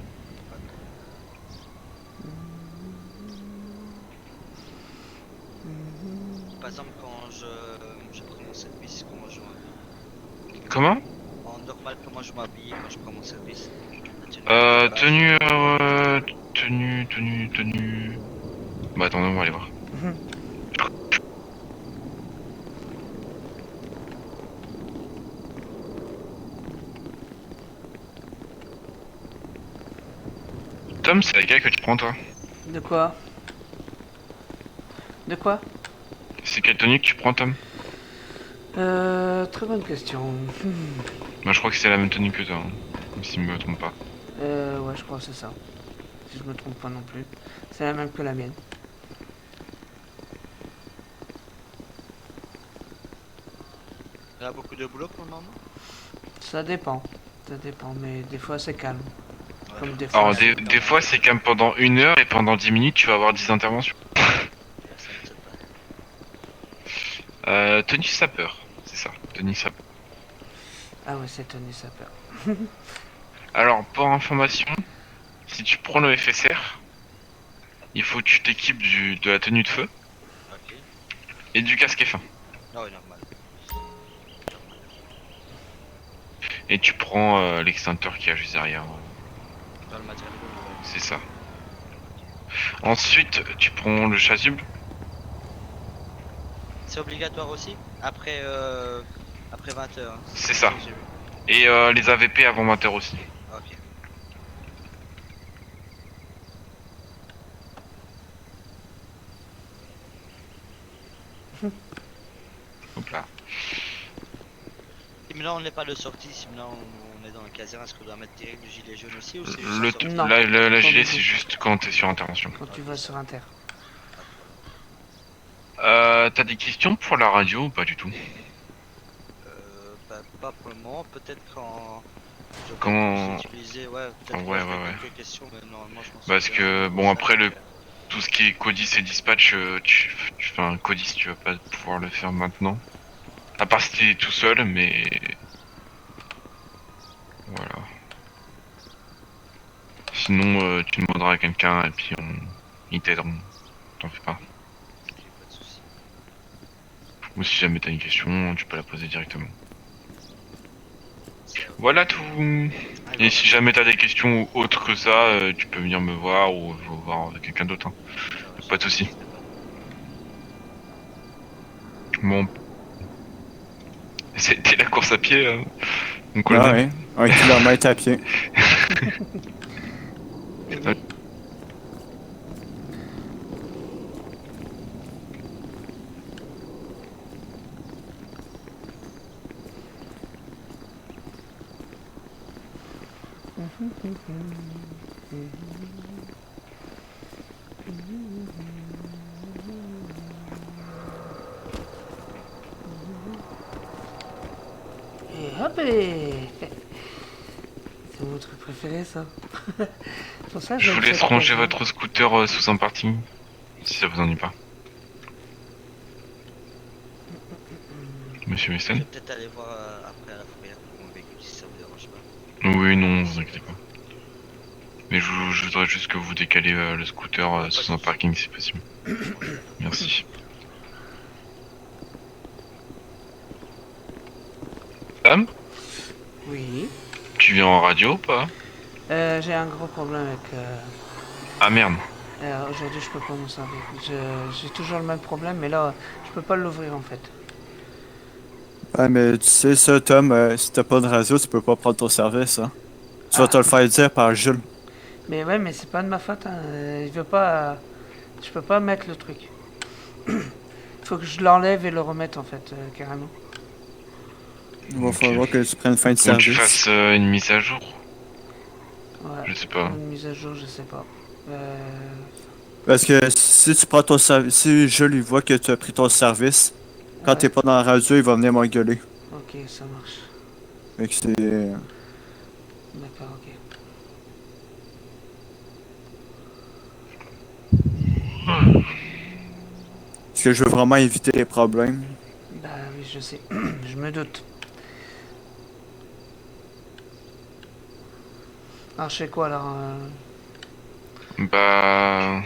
Par exemple, quand je prends mon service, comment je m'habille? Comment? En normal, comment je m'habille quand je prends mon service? Tenue. Bah attendez, on va aller voir. Tom, c'est laquelle que tu prends toi? De quoi? De quoi? C'est quelle tenue que tu prends Tom? Très bonne question. Bah je crois que c'est la même tenue que toi, hein, si je me trompe pas. Ouais, je crois que c'est ça. Si je me trompe pas non plus. C'est la même que la mienne. Il y a beaucoup de boulot pour le moment? Ça dépend. Ça dépend, mais des fois c'est calme. Comme des fois. Alors des fois c'est comme pendant 1 heure et pendant 10 minutes tu vas avoir 10 interventions. Ça m'étonne pas. Tenue sapeur, c'est ça, tenue sapeur. Ah ouais, c'est Tony Sapeur. Alors pour information, si tu prends le FSR, il faut que tu t'équipes de la tenue de feu Ok. et du casque F1. Ah ouais, normal. Et tu prends l'extincteur qui a juste derrière. Dans le matériel. C'est ça. Ensuite, tu prends le chasuble. C'est obligatoire aussi? Après 20h. Hein. C'est ça. J'ai vu. Et les AVP avant 20h aussi. Ok. Hop là. Et maintenant on n'est pas de sortie, si maintenant on est dans le caserne, est-ce qu'on doit mettre direct du gilet jaune aussi ou c'est juste Le en sortie? Non. la Pas gilet du c'est tout. juste quand t'es sur intervention. Quand tu vas sur Inter. T'as des questions pour la radio ou pas du tout? Bah, pas pour le moment, peut-être quand je vais Quand- plus utiliser, ouais, peut-être Ouais, que j'aurai ouais. quelques questions, mais normalement je pense Parce que bon après tout ce qui est codis et dispatch, tu fais un codis, tu vas pas pouvoir le faire maintenant. À part si t'es tout seul, mais voilà. Sinon tu demanderas à quelqu'un et puis ils t'aideront. T'en fais pas. pas de soucis. Ou si jamais t'as une question, tu peux la poser directement. Voilà tout. Et si jamais t'as des questions autres que ça, tu peux venir me voir ou voir quelqu'un d'autre. Hein. Pas de soucis. Bon. C'était la course à pied, mon Ah colonel. ouais, 1 kilomètre à pied. Et hop et... C'est mon truc préféré ça. Pour ça, Je j'aime vous laisse cette ranger occasion. votre scooter sous un parking. Si ça vous ennuie pas. Monsieur Je Weston. vais peut-être aller voir après à la fourrière pour mon véhicule si ça vous dérange pas. Oui, non, vous inquiétez pas. Mais je voudrais juste que vous décalez le scooter sous un parking si possible. Merci. Sam, Oui. tu viens en radio ou pas? J'ai un gros problème avec... Ah merde. Aujourd'hui, je peux pas m'en servir. J'ai toujours le même problème, mais là, je peux pas l'ouvrir en fait. Ouais, mais tu sais ça, Tom, si t'as pas de radio, tu peux pas prendre ton service, hein. Tu vas Ah. te le faire dire par Jules. Mais ouais, mais c'est pas de ma faute. Hein. Il veut pas. Je peux pas mettre le truc. Faut que je l'enlève et le remette en fait, carrément. Il va Ok. falloir que tu prennes fin de Ou tu service. fasses une mise à jour. Ouais. Je sais pas. Une mise à jour, je sais pas. Parce que si tu prends ton service, si Jules il voit que tu as pris ton service, quand Ouais. t'es pas dans la radio, il va venir m'engueuler. Ok, ça marche. Fait que c'est. D'accord, ok. Parce que je veux vraiment éviter les problèmes. Bah oui, je sais. Je me doute. Alors, je fais quoi alors Bah...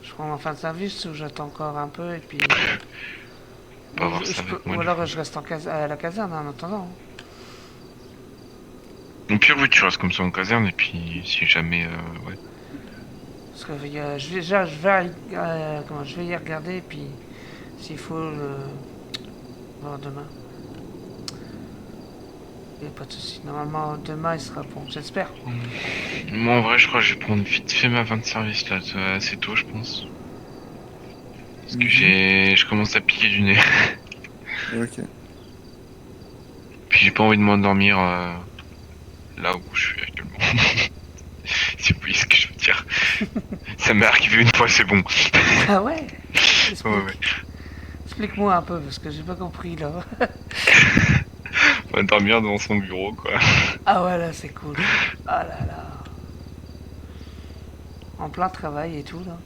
Je prends ma fin de service ou j'attends encore un peu et puis. On va voir ça avec moi, Ou du alors coup. je reste à la caserne en attendant. Au pire, oui, tu restes comme ça en caserne, et puis si jamais... ouais. Parce que je vais y regarder et puis s'il faut voir demain. Il n'y a pas de soucis. Normalement demain il sera bon, j'espère. Moi, en vrai, je crois que je vais prendre vite fait ma fin de service, là, assez tôt, je pense. Parce que je commence à piquer du nez. Ok. Puis j'ai pas envie de m'endormir là où je suis actuellement. Si vous voyez ce que je veux dire. Ça m'est arrivé une fois, c'est bon. Ah ouais. Ouais. Explique-moi un peu parce que j'ai pas compris là. On va dormir devant son bureau, quoi. Ah ouais là c'est cool. Ah là là. En plein travail et tout là.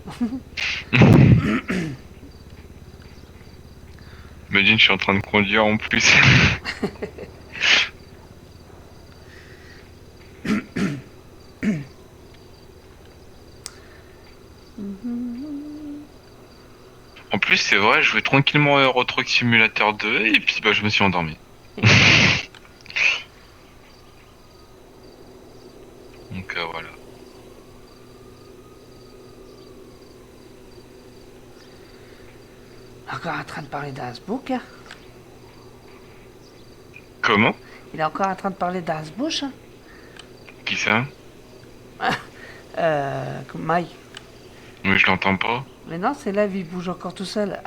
Imagine, je suis en train de conduire en plus. En plus, c'est vrai, je jouais tranquillement à Euro Truck Simulator 2 et puis bah, je me suis endormi. Donc voilà. Encore en train de parler d'Asbook. Hein. Comment? Il est encore en train de parler d'Asbush. Hein. Qui ça? Mike. Mais je l'entends pas. Mais non, c'est là, il bouge encore tout seul.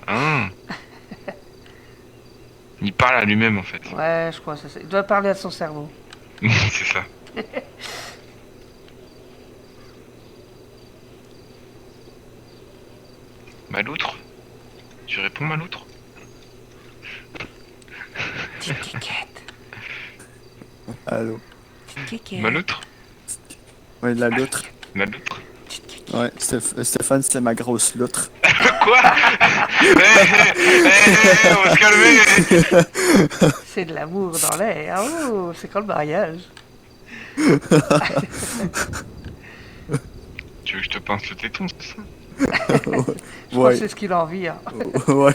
Ah. Il parle à lui-même en fait. Ouais, je crois que c'est ça. Il doit parler à son cerveau. C'est ça. Maloutre? Tu réponds, Maloutre? Petite quiquette. Allô? Petite quiquette. Maloutre? Ouais, la loutre. La loutre? Ouais, Stéphane, c'est ma grosse loutre. Quoi? On va se calmer. C'est de l'amour dans l'air. Oh, c'est quand le mariage. Tu veux que je te pince le téton, c'est ça? Je crois que c'est ce qu'il a envie. Hein. Ouais.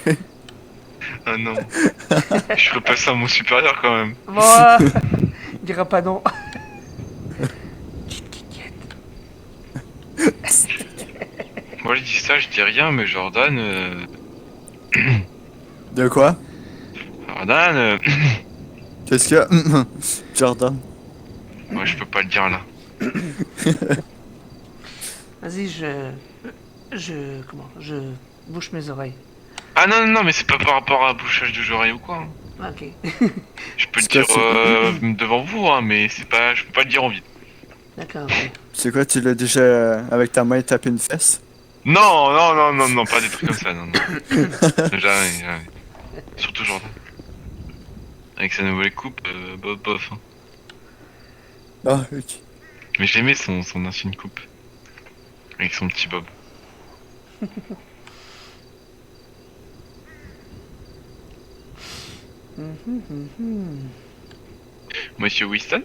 Ah non. Je ferai pas ça à mon supérieur quand même. Bon, il dira pas non. Petite quiquette. Moi je dis ça, je dis rien, mais Jordan... De quoi? Jordan... Qu'est-ce qu'il y a? Jordan. Ouais, je peux pas le dire là. Vas-y, je bouche mes oreilles. Ah non, non, non, mais c'est pas par rapport à bouchage de oreilles ou quoi. Hein. Ok. Je peux le dire devant vous, hein, mais c'est pas, je peux pas le dire en vide. D'accord, ok. C'est quoi, tu l'as déjà avec ta main tapé une fesse? Non, non, non, non, non, pas des trucs comme ça, non, non. Jamais, jamais. Surtout Jordan. Avec sa nouvelle coupe, bof. Hein. Ah, ok. Mais j'aimais son ancienne coupe. Avec son petit bob. Monsieur Winston?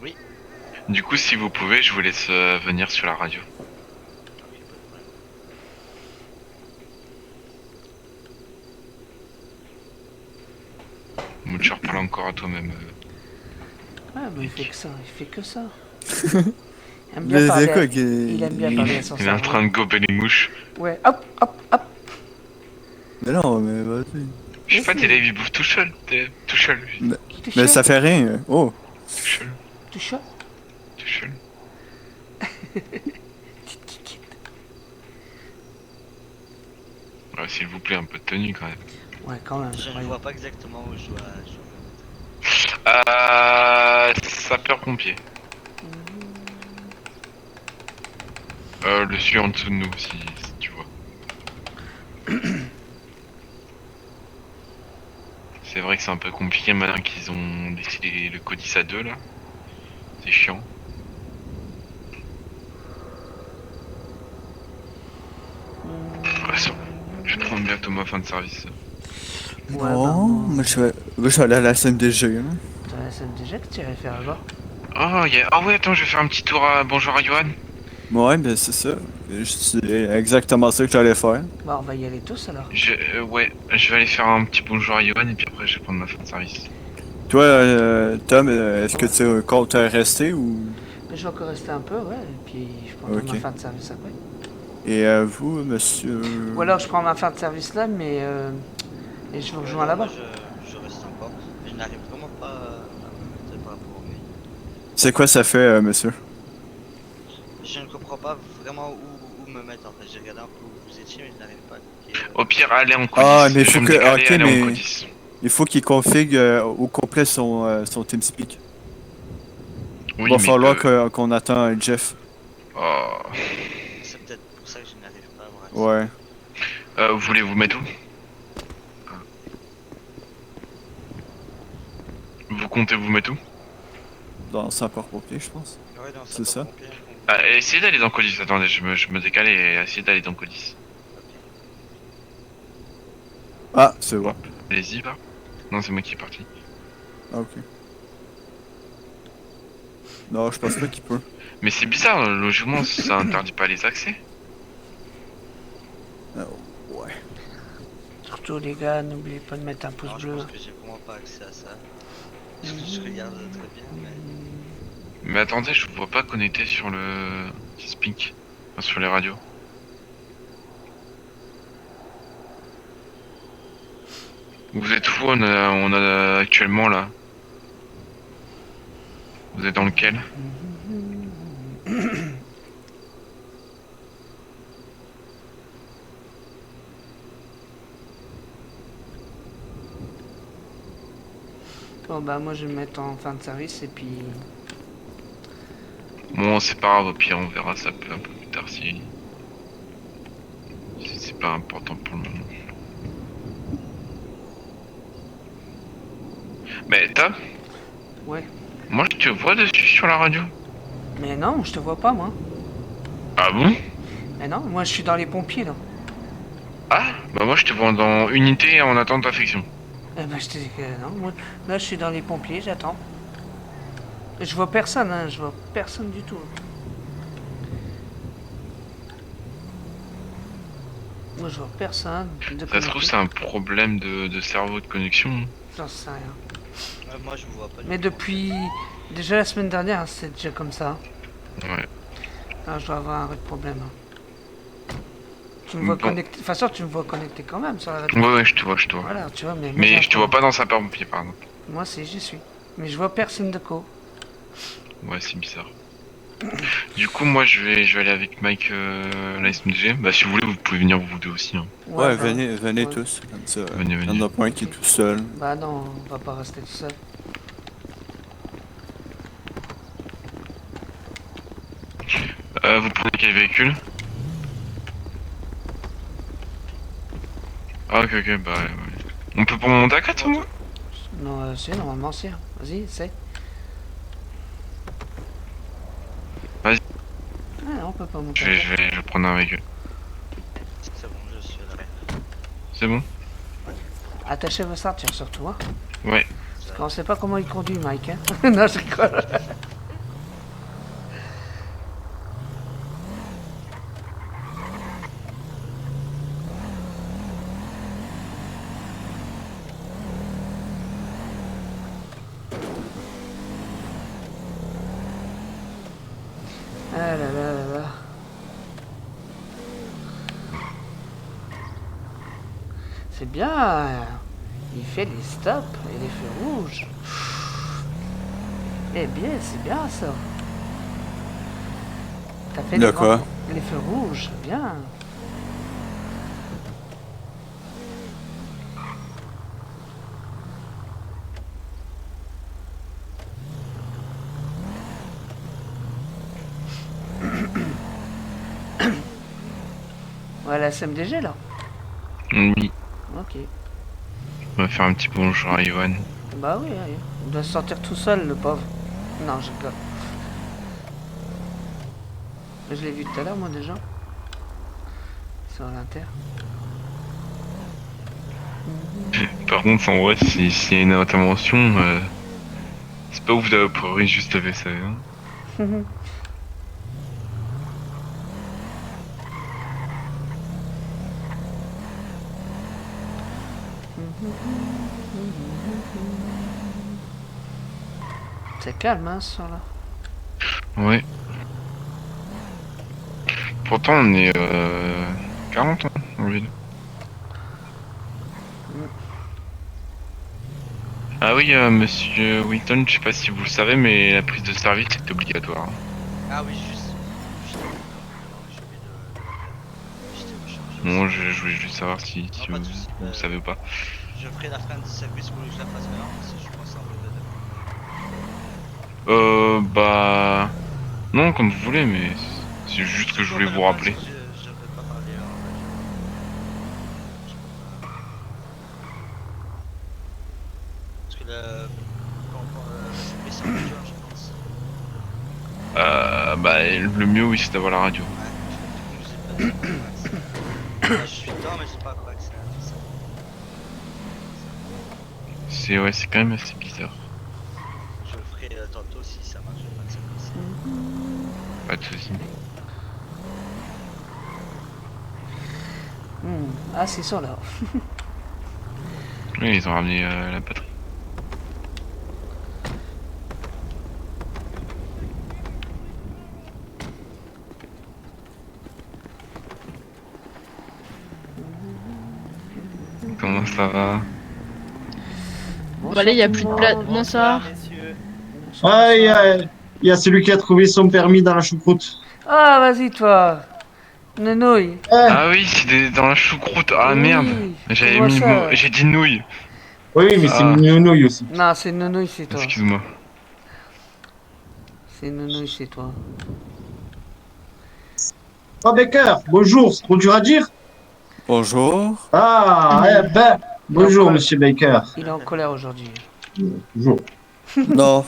Oui. Du coup, si vous pouvez, je vous laisse venir sur la radio. Bon, tu reparles encore à toi-même. Ouais, mais il fait que ça, il fait que ça. Il aime Mais bien parler, c'est quoi il aime bien parler à son Il est en cerveau. train de gober les mouches. Ouais, hop, hop, hop. Mais non, mais vas-y. Je sais pas, Mais t'es si. là, il bouffe tout seul. Tout seul. Tout Mais seul, ça fait rien. Oh. Tout seul. tout seul. Tout seul. Petite kikette. Ouais, s'il vous plaît, un peu de tenue quand même. Ouais, quand même. Je ne ouais. vois pas exactement où je dois. Sapeur-pompier. Le suit en dessous de nous, si tu vois. C'est vrai que c'est un peu compliqué maintenant qu'ils ont décidé le codis à 2 là. C'est chiant. Ouais, ça, je vais prendre bientôt ma fin de service. Ouais, Non, moi je vais aller à la SMDG. Hein. T'as la SMDG que tu irais faire là-bas? Oh, ah ouais, attends, je vais faire un petit tour à Bonjour à Johan. Ouais, ben c'est ça. C'est exactement ça que j'allais faire. Bah, on va y aller tous alors. Ouais, je vais aller faire un petit bonjour à Johan et puis après je vais prendre ma fin de service. Toi, Tom, est-ce que tu comptes rester ou... Mais je vais encore rester un peu, ouais, et puis je prendrai Ok. ma fin de service après. Et vous, monsieur... Ou alors je prends ma fin de service là, mais et je vous rejoins là-bas. Je reste encore. Je n'arrive vraiment pas à me mettre par rapport au mail. C'est quoi ça fait, monsieur? Je ne comprends pas vraiment où me mettre en fait. J'ai regardé un peu où vous étiez, mais je n'arrive pas à cliquer. Au pire, allez en codis. Ah, mais Je vais faut me que... décaler, Ok, aller en mais... codis. Il faut qu'il config au complet son TeamSpeak. Oui, Va mais falloir qu'on attend Jeff. Oh. C'est peut-être pour ça que je n'arrive pas à me rater. Ouais. Vous voulez vous mettre où? Vous comptez vous mettre où? Dans sapeur-pompier, je pense. Ouais, non, C'est ça. Essayez d'aller dans codis. Attendez, je me décale et essayez d'aller dans codis. Ah, c'est bon. Allez-y, va. Non, c'est moi qui est parti. Ah, ok. Non, je pense pas qu'il peut. Mais c'est bizarre, logiquement, ça interdit pas les accès. Ouais. Surtout les gars, n'oubliez pas de mettre un pouce Alors, je bleu. pense que j'ai vraiment pas accès à ça. Je regarde très bien, mais. Mais attendez, je vous vois pas connecté sur le speak, enfin, sur les radios. Vous êtes où on a actuellement là? Vous êtes dans lequel? Bon bah moi je vais me mettre en fin de service et puis... Bon, c'est pas grave, au pire, on verra ça un peu plus tard si c'est pas important pour le moment. Mais Tom, Ouais. moi je te vois dessus sur la radio. Mais non, je te vois pas moi. Ah bon? Mais non, moi je suis dans les pompiers là. Ah, bah moi je te vois dans unité en attente d'affection. Eh ben je t'ai dit que non, moi là je suis dans les pompiers, j'attends. Je vois personne, hein, je vois personne du tout. Moi je vois personne. Ça se trouve c'est un problème de cerveau de connexion. J'en sais rien. Moi je vous vois pas. Mais depuis déjà la semaine dernière, hein, c'est déjà comme ça. Ouais. Alors je dois avoir un vrai problème. Hein. Tu me vois Bon. connecté. De toute façon, tu me vois connecté quand même sur la radio. Ouais, je te vois. Voilà, tu vois, mais. moi, Mais j'ai je te un vois problème. pas dans sapeur-pompier, pardon. Moi, si, j'y suis. Mais je vois personne de co. Ouais, c'est bizarre. Du coup, moi je vais aller avec Mike la SMG. Bah, si vous voulez, vous pouvez venir vous deux aussi. Hein. Ouais, bah, venez ouais. tous, comme ça. Venez, Il y en a pas un qui est tout seul. Bah non, on va pas rester tout seul. Vous prenez quel véhicule? Ah, ok, bah ouais. On peut pas monter à 4 moi? Non, si, normalement, si. Vas-y, essaye. Vas-y. Ah non, on peut pas monter. Je vais prendre un véhicule. C'est bon, je suis là. C'est bon? Attachez vos ceintures surtout, hein. Ouais. Parce qu'on sait pas comment il conduit, Mike, hein. Non, je rigole. Ah là là là là. C'est bien. Il fait les stops et les feux rouges. Eh bien, c'est bien ça. T'as fait De les quoi? les feux rouges, bien. Ouais, la SMDG là. Oui. Ok. On va faire un petit bonjour à Iwan. Bah oui, oui. Il doit se sentir tout seul, le pauvre. Non, je rigole. Je l'ai vu tout à l'heure, moi, déjà. Sur l'inter. Par contre, en vrai, s'il y a une intervention, c'est pas ouf d'avoir priori juste avec ça. Hein. C'est calme, hein, ce soir-là. Ouais. Pourtant, on est 40 ans en ville. Ah oui, monsieur Winton, je sais pas si vous le savez, mais la prise de service est obligatoire. Ah oui, juste. Bon, je voulais juste savoir si Non, pas de soucis, vous savez ou pas. Je ferai la fin du service pour que je la fasse maintenant, parce que je pense en Bah... Non, comme vous voulez, mais c'est juste que je voulais vous rappeler. Je ne vais pas parler en parce que le service c'est en radio, je pense. Bah, le mieux, oui, c'est d'avoir la radio. Ouais, du coup, j'ai pas accès. Je suis dedans, mais j'ai pas encore accès à tout ça. C'est quand même assez bizarre. Je le ferai tantôt si ça marche pas que ça passe. Pas de soucis. Ah, c'est ça, là. Oui, ils ont ramené la batterie. Comment ça va? Bonsoir, Voilà, il n'y a tout plus le de place. monde. Bonsoir. messieurs. Ah, il y a celui qui a trouvé son permis dans la choucroute. Ah, vas-y, toi. Nenouille. Ah oui, dans la choucroute. Ah Oui, merde. J'avais comment mis le ça mot. J'ai dit nouille. Oui, mais c'est Ah. une nouille aussi. Non, c'est Nenouille, c'est toi. Excuse-moi. C'est Nenouille, c'est toi. Oh, Baker, bonjour, c'est trop dur à dire? Bonjour. Ah, eh ben, bonjour, Encore. monsieur Baker. Il est en colère aujourd'hui. Bonjour. Non.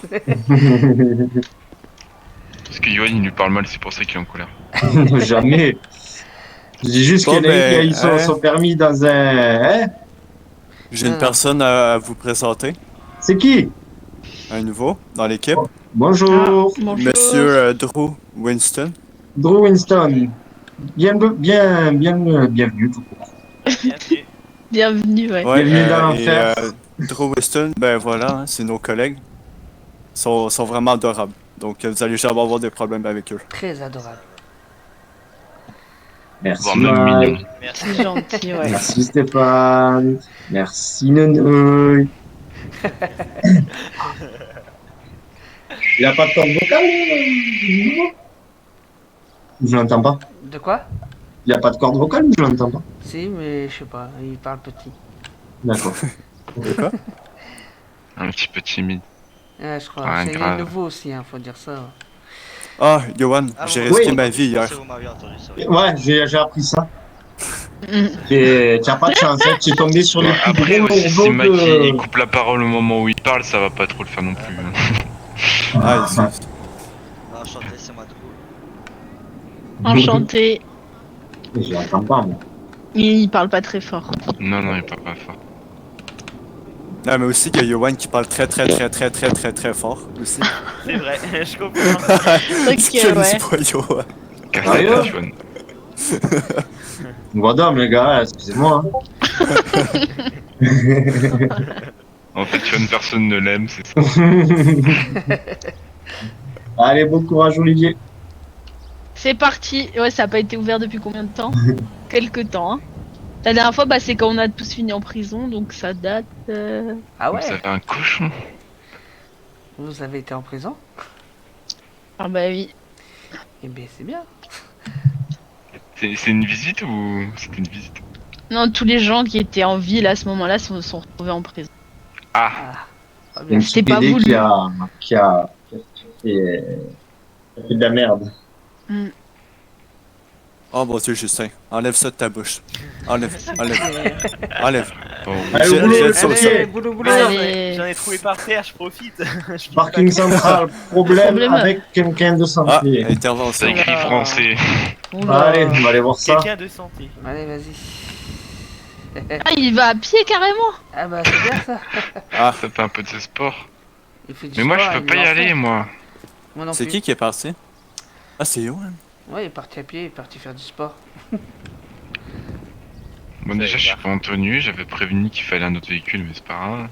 Parce que Yoann, il lui parle mal, c'est pour ça qu'il est en colère. Jamais. Je dis juste Bon, qu'il y en a un qui a eu ben, son permis dans un... Hein? J'ai une personne à vous présenter. C'est qui? Un nouveau dans l'équipe. Bonjour. Bonjour. Monsieur Drew Winston. Drew Winston. Bienvenue tout court. Bienvenue. Bienvenue, ouais. Ouais, Bienvenue dans et, l'enfer. Drew Winston, ben voilà, hein, c'est nos collègues. Ils sont vraiment adorables. Donc vous allez jamais avoir des problèmes avec eux. Très adorable. Merci Voire même Mike. mignon. Merci. C'est gentil, ouais. Merci Stéphane. Merci Nenouille. Il a pas de corde vocale? Je l'entends pas. De quoi? Il a pas de corde vocale ou je l'entends pas? Si, mais je sais pas, il parle petit. D'accord. De quoi? Un petit peu timide. Ouais, je crois. Rien de C'est grave. nouveau aussi, hein, faut dire ça. Ah, Johan, Ah, j'ai vous- risqué Oui. ma vie hier. Vous m'avez entendu, sorry. Ouais, j'ai appris ça. Mm. Et t'as pas de chance, hein. Tu es tombé sur les Bon, plus après gros aussi, si morveaux Mike il de... coupe la parole au moment où il parle, ça va pas trop le faire non plus. Ah, ici. Enchanté, c'est moi Drew. Enchanté. Je l'entends pas, moi. Il parle pas très fort. Non, il parle pas fort. Non, mais aussi qu'il y a Yoann qui parle très fort aussi. C'est vrai, je comprends. C'est ouais. pas Yoann. Casse-tête, Johan. Madame, les gars, excusez-moi. En fait, Johan, personne ne l'aime, c'est ça. Allez, bon courage, Olivier. C'est parti. Ouais, ça a pas été ouvert depuis combien de temps? Quelque temps. Hein. La dernière fois, bah, c'est quand on a tous fini en prison, donc ça date. Ah ouais? Vous avez un cochon. Vous avez été en prison? Ah bah oui. Eh bien, c'est bien. C'est une visite ou c'est une visite? Non, tous les gens qui étaient en ville à ce moment-là sont retrouvés en prison. Ah, Pas Il y a bien. une C'était petite pas BD voulu. qui a fait de la merde. Oh mon Dieu, Justin, enlève ça de ta bouche. Enlève. Enlève. bon. Allez, J'ai- au boulot, j'ai les ça aussi. sorciers. Boulot, boulot. Allez. J'en ai trouvé par terre, je profite. Je dis Parking pas- central, problème Problème. avec quelqu'un de Ah, santé. Ça intervention. écrit français. Oula. Allez, on va aller voir ça. Quelqu'un de santé. Allez, vas-y. Ah, il va à pied carrément. Ah bah, c'est bien ça. Ah, ça fait un peu de sport. Il fait du Mais moi, sport, je peux il pas y en fait. aller, moi. Moi non C'est plus. qui est parti? Ah, c'est Yoann. Ouais, il est parti à pied, il est parti faire du sport. Bon, déjà, je suis pas en tenue. J'avais prévenu qu'il fallait un autre véhicule, mais c'est pas grave.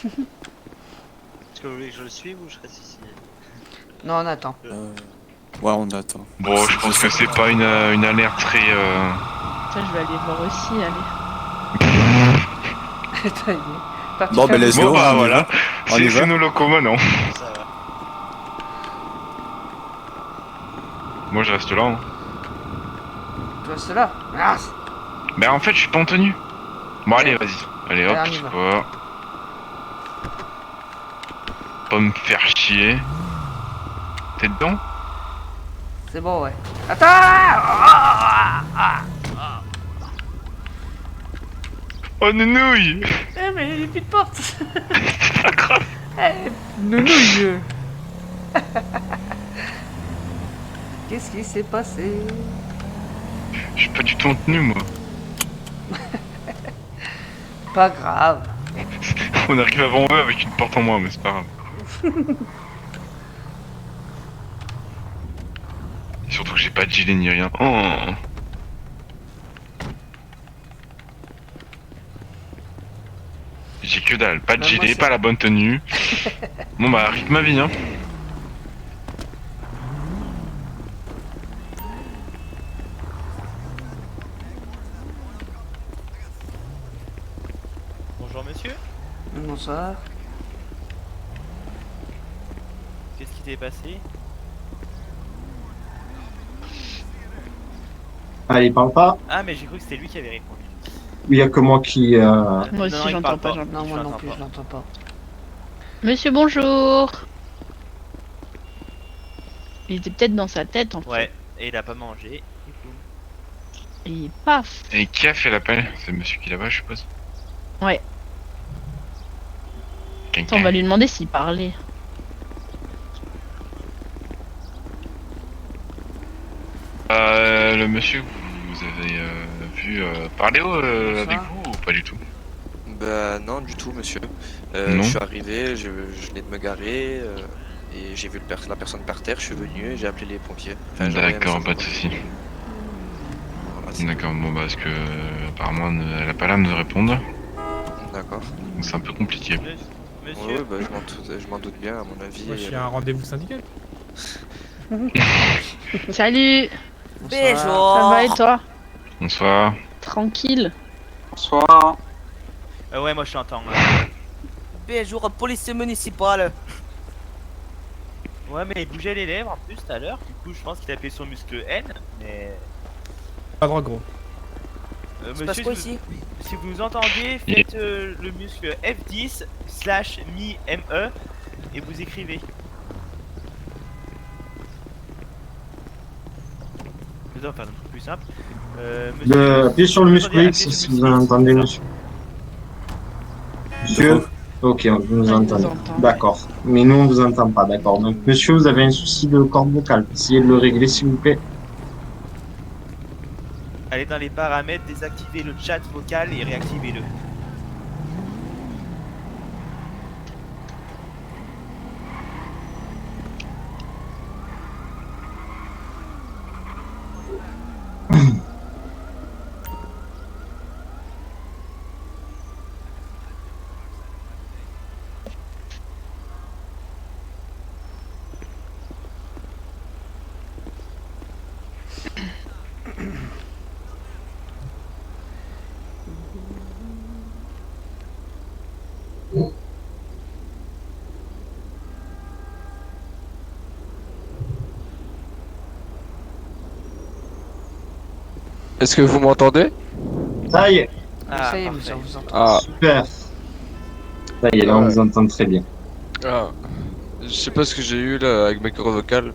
Est-ce que vous voulez que je le suive ou je reste ici? Non, on attend. Ouais, on attend. Bon, je pense que c'est pas une alerte très. Ça, je vais aller voir aussi, allez. Attends, il est parti Bon, faire ben, du let's Bon, go, bah on y voilà. va. On y C'est va. nos locaux maintenant. Ça va. Moi, je reste là. Hein. Toi, c'est là. Ah, Ben, en fait, je suis pas en tenue. Bon, allez, vas-y. Allez, hop, Allez, on y va. va. Pas me faire chier. T'es dedans? c'est bon, ouais. Attends. Ah, ah, Oh, nounouille! Eh, mais il n'y a plus de porte. C'est pas grave. Eh, nounouille. Qu'est-ce qui s'est passé? Je suis pas du tout en tenue, moi. Pas grave. On arrive avant eux avec une porte en moins, mais c'est pas grave. Et surtout que j'ai pas de gilet ni rien. Oh. J'ai que dalle, pas de Bah, moi, gilet, c'est- pas la bonne tenue. Bon bah, rythme ma vie, hein. Bonjour monsieur, Bonsoir. qu'est-ce qui t'est passé? Allez, parle pas. Ah mais j'ai cru que c'était lui qui avait répondu. Il y a que moi qui. Moi Non, aussi, il j'entends parle pas. pas. j'entends. Non, moi Je non l'entends plus, pas. je l'entends pas. Monsieur, bonjour. Il était peut-être dans sa tête en fait. Ouais, et il a pas mangé. Du coup. Et paf. Et qui a fait l'appel? C'est monsieur qui est là-bas, je suppose. Ouais. Quelqu'un. On va lui demander s'il parlait. Le monsieur que vous avez vu parler avec Bonsoir. vous ou pas du tout? Bah non du tout monsieur. Non. Je suis arrivé, je venais de me garer et j'ai vu la personne par terre, je suis venu et j'ai appelé les pompiers. Enfin, j'ai envoyé un D'accord, message pas aux de pompiers. soucis. Voilà, c'est D'accord, bon bah parce que apparemment elle a pas l'air de nous répondre, tout. D'accord. donc c'est un peu compliqué. Ouais, Monsieur, ouais, bah, je m'en doute bien à mon avis. Moi, je suis à un rendez-vous syndical. Salut. Bonsoir. Ça va et toi? Bonsoir. Tranquille. Bonsoir. ouais moi je t'entends. Bonjour, police municipale. Ouais mais il bougeait les lèvres en plus tout à l'heure, du coup je pense qu'il appuyait sur le muscle N, mais... Pas droit gros. Se passe quoi si ici? si vous nous entendez, faites le muscle F10/ME et vous écrivez. Je vais faire un peu plus simple. Appuyez sur le muscle Attendez, X appuyez si sur le vous muscle X. entendez, monsieur. Monsieur? Ok, vous nous Ouais, entendez. nous entend. D'accord. Mais nous, on vous entend pas, d'accord. Donc, monsieur, vous avez un souci de corde vocale. Essayez de le régler, s'il vous plaît. Allez dans les paramètres, désactivez le chat vocal et réactivez-le. Est-ce que vous m'entendez? Ça y est. Ça y est, monsieur, on vous entend. Ah. Super. Ça y est, là, on vous entend très bien. Ah. Je sais pas ce que j'ai eu là avec mes cordes vocales.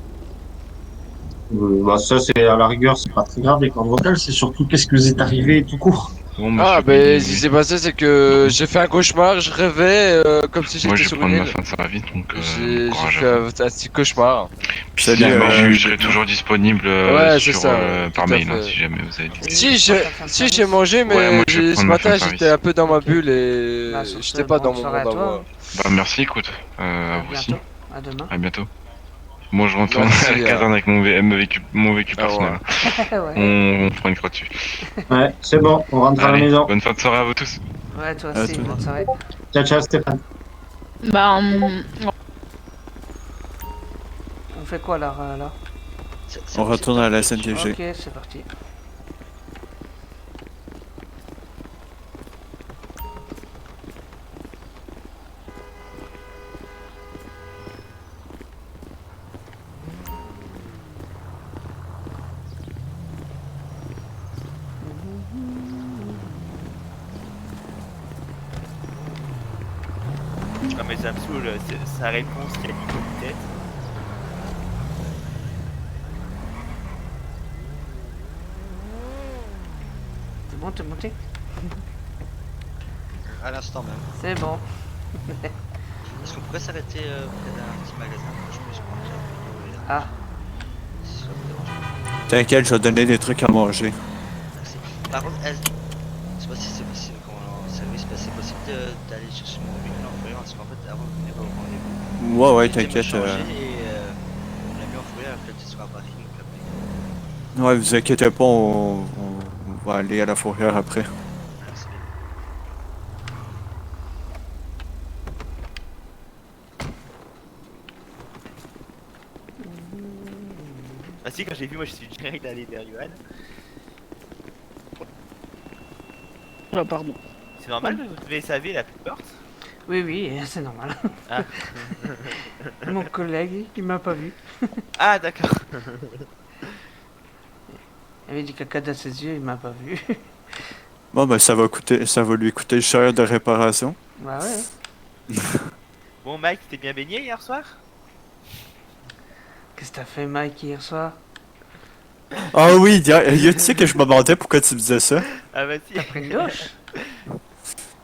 Bah, ça, c'est à la rigueur, c'est pas très grave, les cordes vocales, c'est surtout qu'est-ce que vous êtes arrivé tout court. Ah, ben ce qui s'est passé, c'est que j'ai fait un cauchemar, je rêvais comme si Moi, j'étais je sur vais une prendre ma île. fin de service, donc J'ai fait un petit cauchemar. Puis si jamais je serai toujours disponible Ouais, c'est sur, ça, par tout à mail, hein, fait. si jamais vous avez du Si j'ai mangé, mais Ouais, moi, je vais ce prendre ma fin matin de j'étais service. un peu dans ma bulle et Bah, sur ce, j'étais pas dans bonne mon soirée monde à à toi. moi. Bah merci, écoute. À vous aussi. bientôt. À demain. À bientôt. Moi je retourne Merci, à la caserne avec mon vécu personnel. Ouais. On fera une croix dessus. Ouais, c'est bon, on rentre à la Allez, maison. bonne fin de soirée à vous tous. Ouais, toi aussi, bonne soirée. Ciao, ciao, Stéphane. Bah, On fait quoi alors là? On retourne à la SNTG. Ok, c'est parti. Ah mais ça me saoule, sa réponse qui a dit comme tête. C'est bon, t'es monté? À l'instant même. C'est bon. Est-ce qu'on pourrait s'arrêter près d'un petit magasin? Je pense qu'on Ah. Si ça vous dérange pas. T'inquiète, je vais donner des trucs à manger. Merci. Par contre, je sais pas si c'est possible, comment service, c'est possible d'aller chercher mon véhicule en fourrière, parce qu'en fait, avant de venir au rendez-vous, Ouais, j'ai été me t'inquiète. changer et on l'a mis en fourrière, après tu seras à parking. Ouais, vous inquiétez pas, on va aller à la fourrière après. Ah si, quand j'ai vu, moi je suis direct allé vers Johan. Oh, pardon. C'est normal, vous devez SAV la porte? Oui, oui, c'est normal. Ah. Mon collègue, il m'a pas vu. Ah d'accord. Il avait du caca dans ses yeux, il m'a pas vu. Bon, ben ça va lui coûter cher de réparation. Bah ouais. Bon Mike, t'es bien baigné hier soir? Qu'est-ce que t'as fait, Mike, hier soir? Ah oui, tu sais que je me demandais pourquoi tu me disais ça. Ah bah si. T'as pris une douche?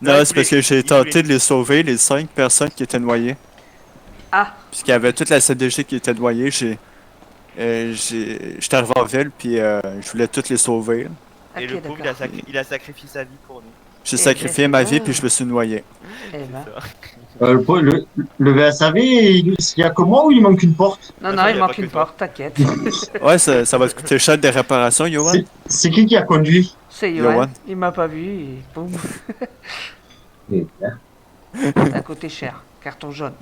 Non, c'est parce que j'ai tenté de les sauver, les 5 personnes qui étaient noyées. Ah! Puisqu'il y avait toute la CDG qui était noyée, j'étais arrivé en ville, puis je voulais toutes les sauver. Et le pauvre, il a sacrifié sa vie pour nous. J'ai sacrifié ma vie, puis je me suis noyé. Eh ben. Le VSAV, il y a comment ou il manque une porte? Non, non, il manque une porte, t'inquiète. Ouais, ça va te coûter cher des réparations, Yohan. C'est qui a conduit? C'est Yohan. Il m'a pas vu et boum. Ça a coûté cher. Carton jaune.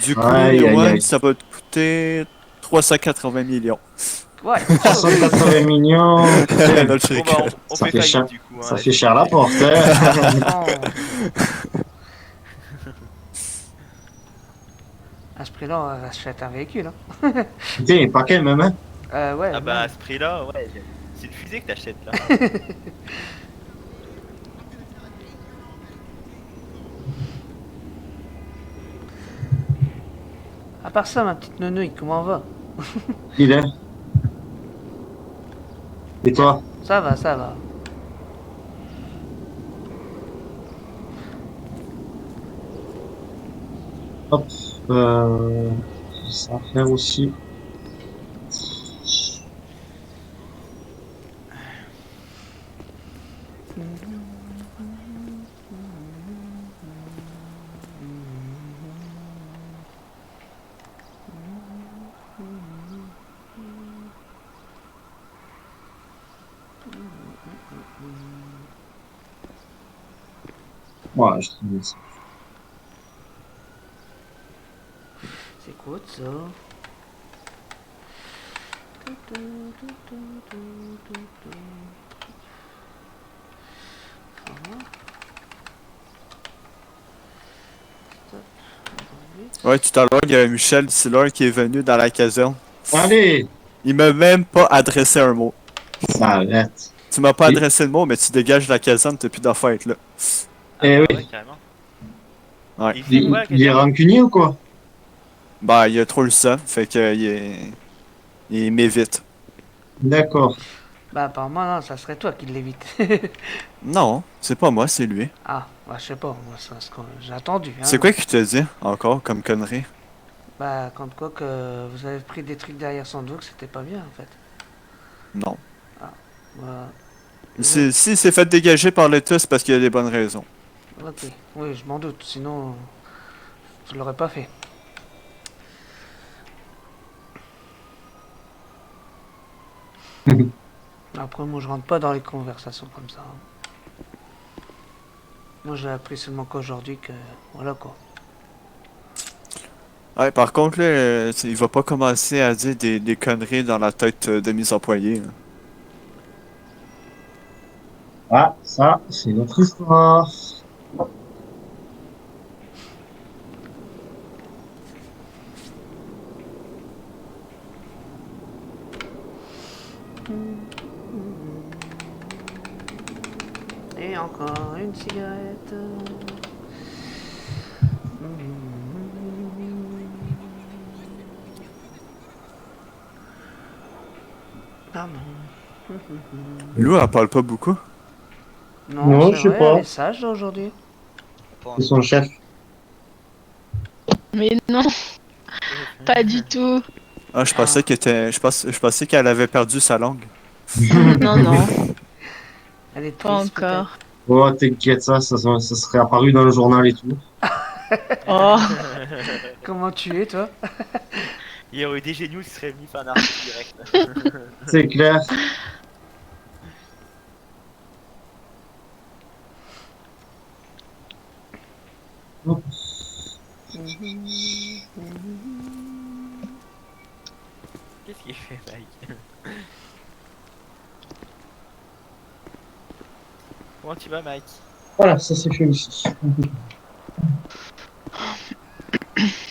Du coup, Yohan, ça va te coûter 380 millions. Ouais. 380 millions. Non, je rigole. Ça fait cher, ça fait cher la porte. Hein. À ce prix-là, on achète un véhicule. Hein. Putain, pas quel même, hein? Ouais. Ah bah à ce prix-là, ouais, c'est une fusée que t'achètes là. À part ça, ma petite nounouille, comment va? Il est. Et toi? Ça va, ça va. Hop. Ça va faire aussi. Ouais, je trouve ça. C'est quoi ça? Ouais, tout à l'heure, il y a Michel Dissler qui est venu dans la caserne. Allez! Il m'a même pas adressé un mot. Bah, arrête. Tu m'as pas Oui. adressé le mot, mais tu dégages la caserne, t'as plus d'affaires à être là. Eh oui. Ouais, carrément. Ouais. Il fait quoi, la Il est caserne? rancunier ou quoi? Bah, il a trop le sang, fait que il m'évite. D'accord. Bah, apparemment, non, ça serait toi qui l'évites. Non, c'est pas moi, c'est lui. Ah, bah, je sais pas, moi, ça, j'ai attendu. Hein. C'est quoi qu'il te dit, encore, comme connerie? Bah, comme quoi que vous avez pris des trucs derrière son dos, que c'était pas bien, en fait. Non. Voilà. Si c'est fait dégager par l'État, c'est parce qu'il y a des bonnes raisons. Ok, oui, je m'en doute, sinon, je l'aurais pas fait. Après, moi, je rentre pas dans les conversations comme ça. Hein. Moi, j'ai appris seulement qu'aujourd'hui que... Voilà, quoi. Ouais, par contre, là, il va pas commencer à dire des conneries dans la tête de mes employés. Là. Ah, ça, c'est notre histoire. Et encore une cigarette. Pardon. Lou, elle parle pas beaucoup. Non, c'est je sais vrai, pas. elle est sage aujourd'hui. C'est son chef. Mais non, pas du tout. Ah, je pensais qu'elle était. Je pensais qu'elle avait perdu sa langue. Non, non, Elle est pas triste, encore. Oh, t'inquiète, ça serait apparu dans le journal et tout. Oh, peut-être. Comment tu es, toi? Il y aurait eu des géniaux qui seraient venus faire un article direct. C'est clair. Qu'est-ce qu'il fait, Mike? Comment tu vas, Mike? Voilà, ça c'est fait aussi.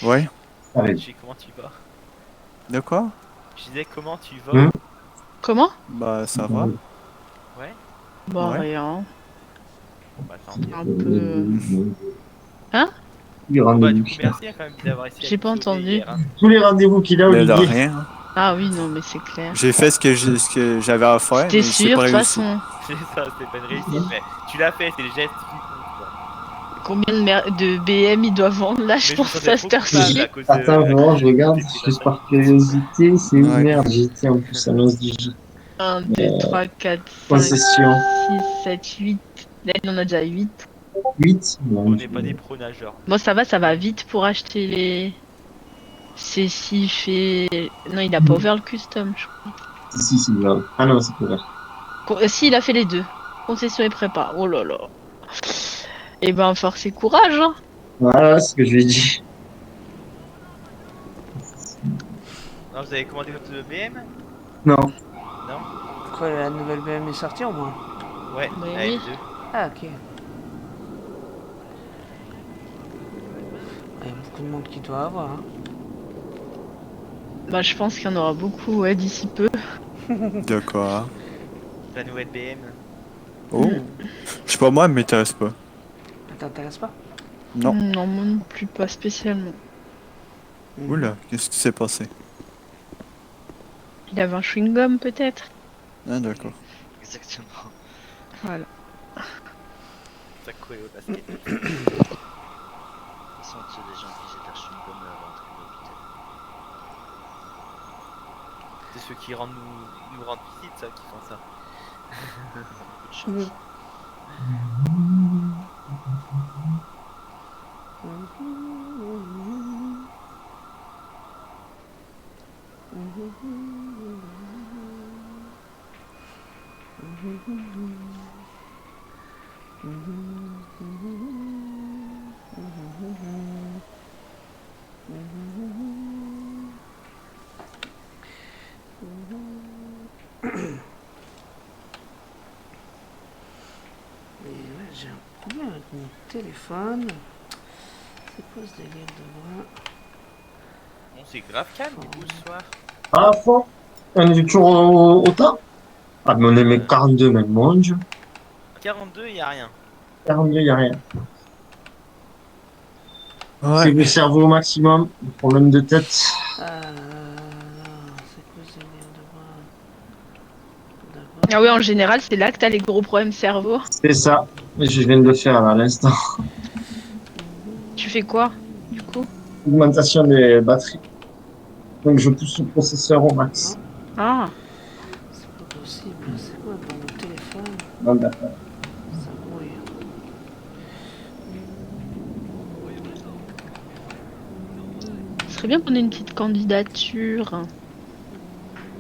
Ouais. Allez. Je sais comment tu vas. De quoi? Je disais comment tu vas. comment? Bah, ça va. Ouais. Bah Ouais. rien. Bon, bah tant mieux. Un peu. Hein? Les Bah rendez-vous du coup qu'il a. merci hein, quand même d'avoir essayé. J'ai pas entendu. Hier, hein. Tous les rendez-vous qu'il a, Mais de Olivier. rien. Ah oui, non, mais c'est clair. J'ai fait ce que j'avais à faire, T'es mais c'est sûr, pas de toute réussi. façon? C'est ça, c'est pas une réussite, mais tu l'as fait, c'est le geste qui compte quoi. Combien de BM ils doivent vendre là, je Mais pense, me sentais à trop cette heure-ci? coupable à cause de Attends, la vraiment, je regarde, c'est juste pas par curiosité, c'est où Ouais. merde, j'étais en plus, annonce du J. 1, 2, 3, 4, 5, Possession. 6, 7, 8. Là, il en a déjà 8. 8. On n'est pas des pro nageurs. Moi, ça va vite pour acheter les. C'est si fait. Non, il a pas ouvert le custom, je crois. Si, là. Ah non, c'est pas vrai. Si, il a fait les deux. Concession et prépa. Oh là là. Et ben, force et courage, hein. Voilà, c'est ce que je lui ai dit. Non, vous avez commandé votre BM? Non. Non? Pourquoi la nouvelle BM est sortie au moins? Ouais, Mais avec oui. deux. Ah, ok. Il y a beaucoup de monde qui doit avoir. Hein. Bah, je pense qu'il y en aura beaucoup, ouais, d'ici peu. De quoi? La nouvelle BM. Oh. Je sais pas, moi, elle m'intéresse pas. Ça t'intéresse pas? Non. Non, moi non plus, pas spécialement. Oula, qu'est-ce qui s'est passé? Il avait un chewing-gum, peut-être. Ah, d'accord. Exactement. Voilà. Ça courait au basket. De toute façon, tu sais, les gens qui jettent leur chewing-gum à l'entrée de l'hôpital. C'est ceux qui nous rendent visite, ça, qui font ça. Beaucoup de chance. J'ai un problème avec mon téléphone. C'est quoi ce délire de moi? Bon, c'est grave calme du coup ce soir. À fond. On est toujours au tas. Ah, mais on est mes 42 même, mon dieu. 42, y a rien. 42, y a rien. Ouais. C'est le cerveau au maximum, problème de tête. C'est quoi ces merdes de bras? Ah ouais, en général, c'est là que t'as les gros problèmes cerveau. C'est ça, je viens de le faire à l'instant. Tu fais quoi, du coup? Augmentation des batteries. Donc je pousse le processeur au max. Ah. C'est pas possible, c'est quoi pour mon téléphone? Non, d'accord. Ça brouille. Ce serait bien qu'on ait une petite candidature.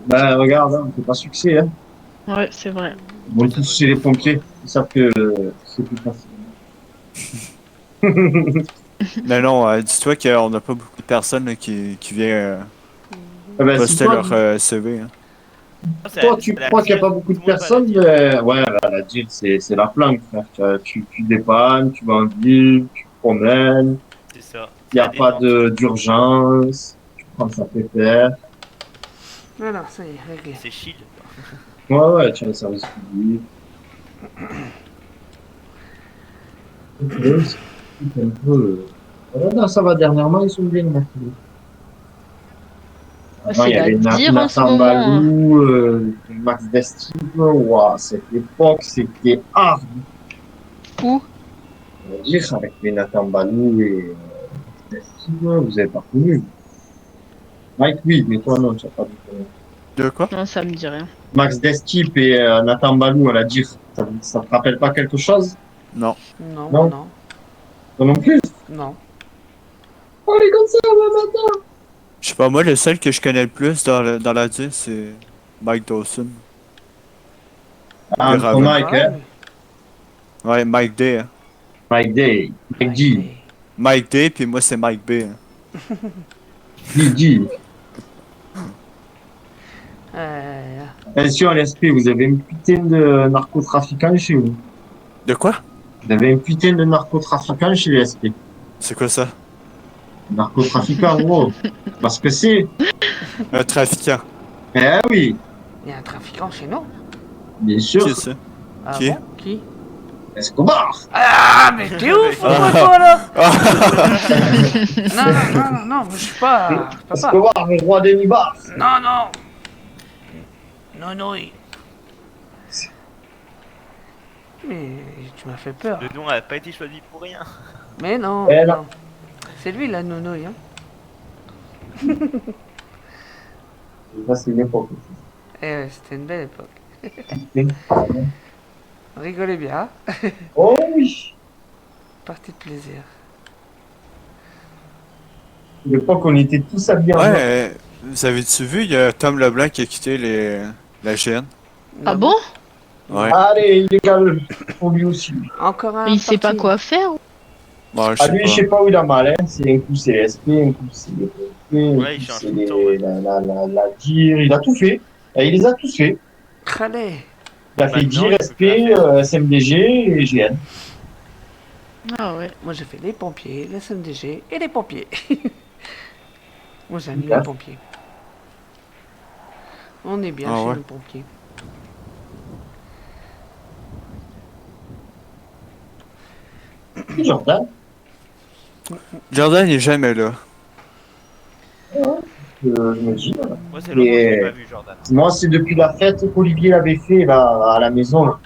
Bah regarde, hein, on fait pas succès. Hein. Ouais, c'est vrai. On est tous chez les pompiers. Ils savent que c'est plus facile. Mais non, dis-toi qu'on n'a pas beaucoup de personnes là, qui viennent Ah ben, si poster toi, leur CV. Hein. toi tu crois qu'il n'y a pas beaucoup de personnes, ouais, la deal, c'est la planque, frère. Tu dépannes, tu vas en ville, tu te promènes. C'est ça. Il n'y a pas d'urgence. Tu prends ça pépère. Voilà, ça y est, réglé. C'est chill. Ouais, tu as le service public. C'est un peu. Non, ça va, dernièrement, ils sont bien les mercredis. Avant, il y avait Nathan Balou, Max Destive. Waouh, cette époque, c'était hard. Où? On va dire, avec les Nathan Balou et Destive, vous avez pas connu. Mike, oui, mais toi, non, tu n'as pas vu. De quoi? Non, ça me dit rien. Max Destive et Nathan Balou à la dire, ça te rappelle pas quelque chose? Non. Non, Non. non. Toi non plus? Non. Oh, les comme ça, matin! Je sais pas, moi, le seul que je connais le plus dans la dire, c'est Mike Dawson. Ah, ton Mike, hein? Ouais, Mike Day. Hein. Mike Day. Mike G. Mike Day, puis moi, c'est Mike B. Hein. G. Euh, Attention à l'esprit, vous avez une putain de narcotrafiquants chez vous. De quoi? Vous avez une putain de narcotrafiquants chez les SP. C'est quoi ça? Narcotrafiquant, gros. Parce que c'est. Un trafiquant. Eh oui. Il y a un trafiquant chez nous? Bien sûr. Qui est ça? Ah Qui? bon? Qui? Escobar. Ah, mais t'es ouf, toi, là? Non, je suis pas... Escobar, le roi des Nibars. Non. Non, Mais tu m'as fait peur. Le nom a pas été choisi pour rien. Mais non, Eh non. C'est lui la nounouille, hein. Ça, c'est une époque. Eh ouais, c'était une belle époque. On rigolait bien. Oh oui. Partie de plaisir. L'époque, on était tous habillés en Ouais, noir. vous avez-tu vu, il y a Tom Leblanc qui a quitté la GN? Ah bon? Ouais. Allez, illégal pour lui aussi. Encore un. Mais il sait pas quoi faire? Bon, je Ah, sais lui, pas. je sais pas où il a mal, hein. C'est un coup, c'est les SP, un coup, c'est les SP, un Ouais, il coup, change c'est tout le temps, ouais. la DIR. Il a tout fait. Et il les a tous fait. Allez. Il a fait Maintenant, DIR, il peut SP, plus la SMDG et GN. Ah ouais. Moi j'ai fait les pompiers, les SMDG et les pompiers. Moi j'ai mis Bien. les pompiers. On est bien Ah chez ouais. les pompiers. Jordan. Jordan il est jamais là. Je me dis. Moi, c'est longtemps que je l'ai Et pas vu, Jordan. moi, c'est depuis la fête qu'Olivier l'avait fait là, à la maison. Là.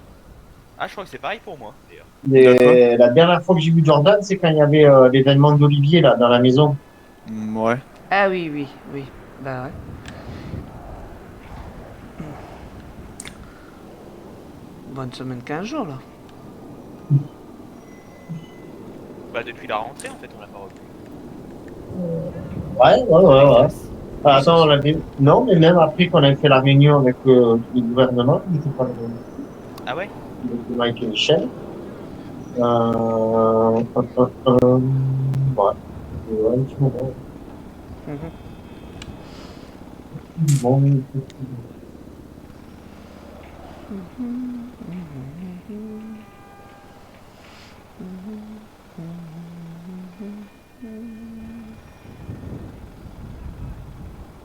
Ah, je crois que c'est pareil pour moi, d'ailleurs. Et la dernière fois que j'ai vu Jordan, c'est quand il y avait l'événement d'Olivier là dans la maison. Ouais. Ah oui. Bah ouais. Bonne semaine, 15 jours là. Bah, depuis la rentrée, en fait, on l'a pas revu. Ouais. Ah, attends, on avait... Non, mais même après qu'on avait fait la réunion avec le gouvernement, il n'était pas là. Ah ouais? Avec Mike et Michel. Ouais. Ouais, un petit moment. Bon.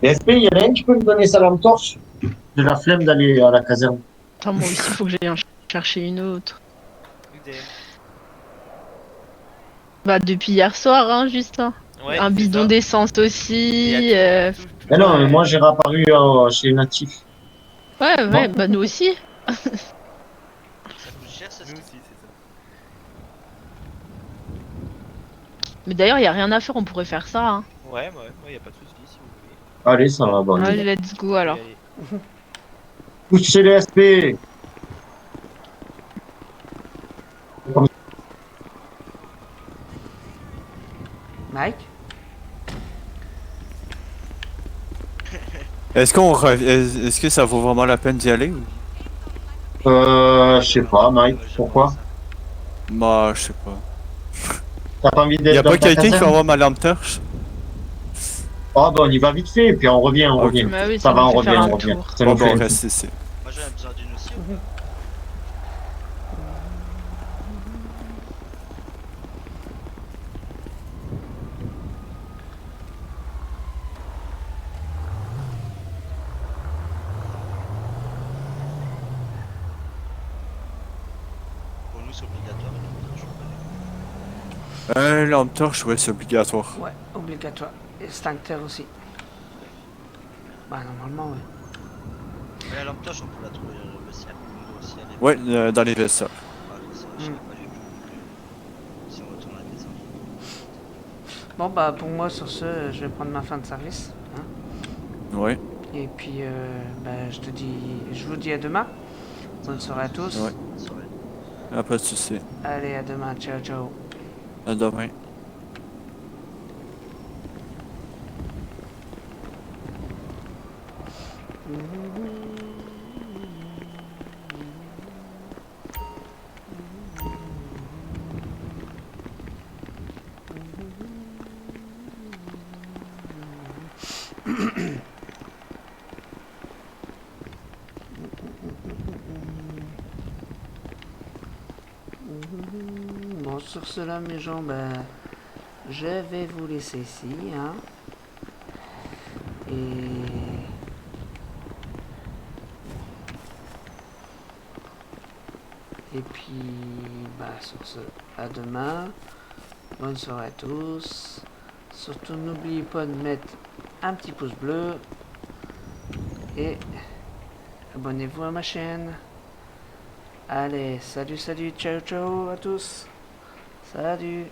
SP, il y en a un qui peut me donner sa lampe torche. J'ai la flemme d'aller à la caserne. Attends, moi aussi, faut que j'aille en chercher une autre. Bah, depuis hier soir, hein, Justin. Ouais, Un c'est bidon ça. d'essence Et aussi. à tout- Mais non, mais moi j'ai réapparu chez Natif. Ouais, bah nous aussi. Ça coûte cher ça. Nous aussi, c'est ça. Mais d'ailleurs, y a rien à faire, on pourrait faire ça. Hein. Ouais, y a pas de soucis si vous voulez. Allez, ça va, bon. Allez, let's go alors. Allez. Poussez les SP. Mike? Est-ce que ça vaut vraiment la peine d'y aller? Je sais pas, Mike, pourquoi? Bah, je sais pas. T'as pas envie d'être Y'a dans pas ta quelqu'un qui caserne? va avoir ma lampe torche? Ah bah on y va vite fait, et puis on revient, Ok. Bah oui, ça ça va, nous on fait revient, faire on un revient. tour. Ça On nous fait va un rester ici. Moi j'en ai besoin d'une aussi ou pas? Pour nous c'est obligatoire. Lampe torche, ouais, c'est obligatoire. Ouais, obligatoire. Extincteur aussi. Bah, normalement, ouais. Mais la lampe torche on peut la trouver dans le vestiaire. Nous aussi, elle est- Ouais, dans les vestiaires. Ah, ça, je sais pas du tout. Si on retourne à la maison. Bon, bah, pour moi, sur ce, je vais prendre ma fin de service. Hein. Ouais. Et puis, bah, je vous dis à demain. Bonne soirée à tous. Ouais. Ah, pas de soucis. Allez, à demain. Ciao, ciao. À demain. Bon, sur cela, mes gens, ben, je vais vous laisser ici, hein. Et puis, bah, sur ce, à demain. Bonne soirée à tous. Surtout, n'oubliez pas de mettre un petit pouce bleu. Et abonnez-vous à ma chaîne. Allez, salut, salut, ciao, ciao à tous. Salut.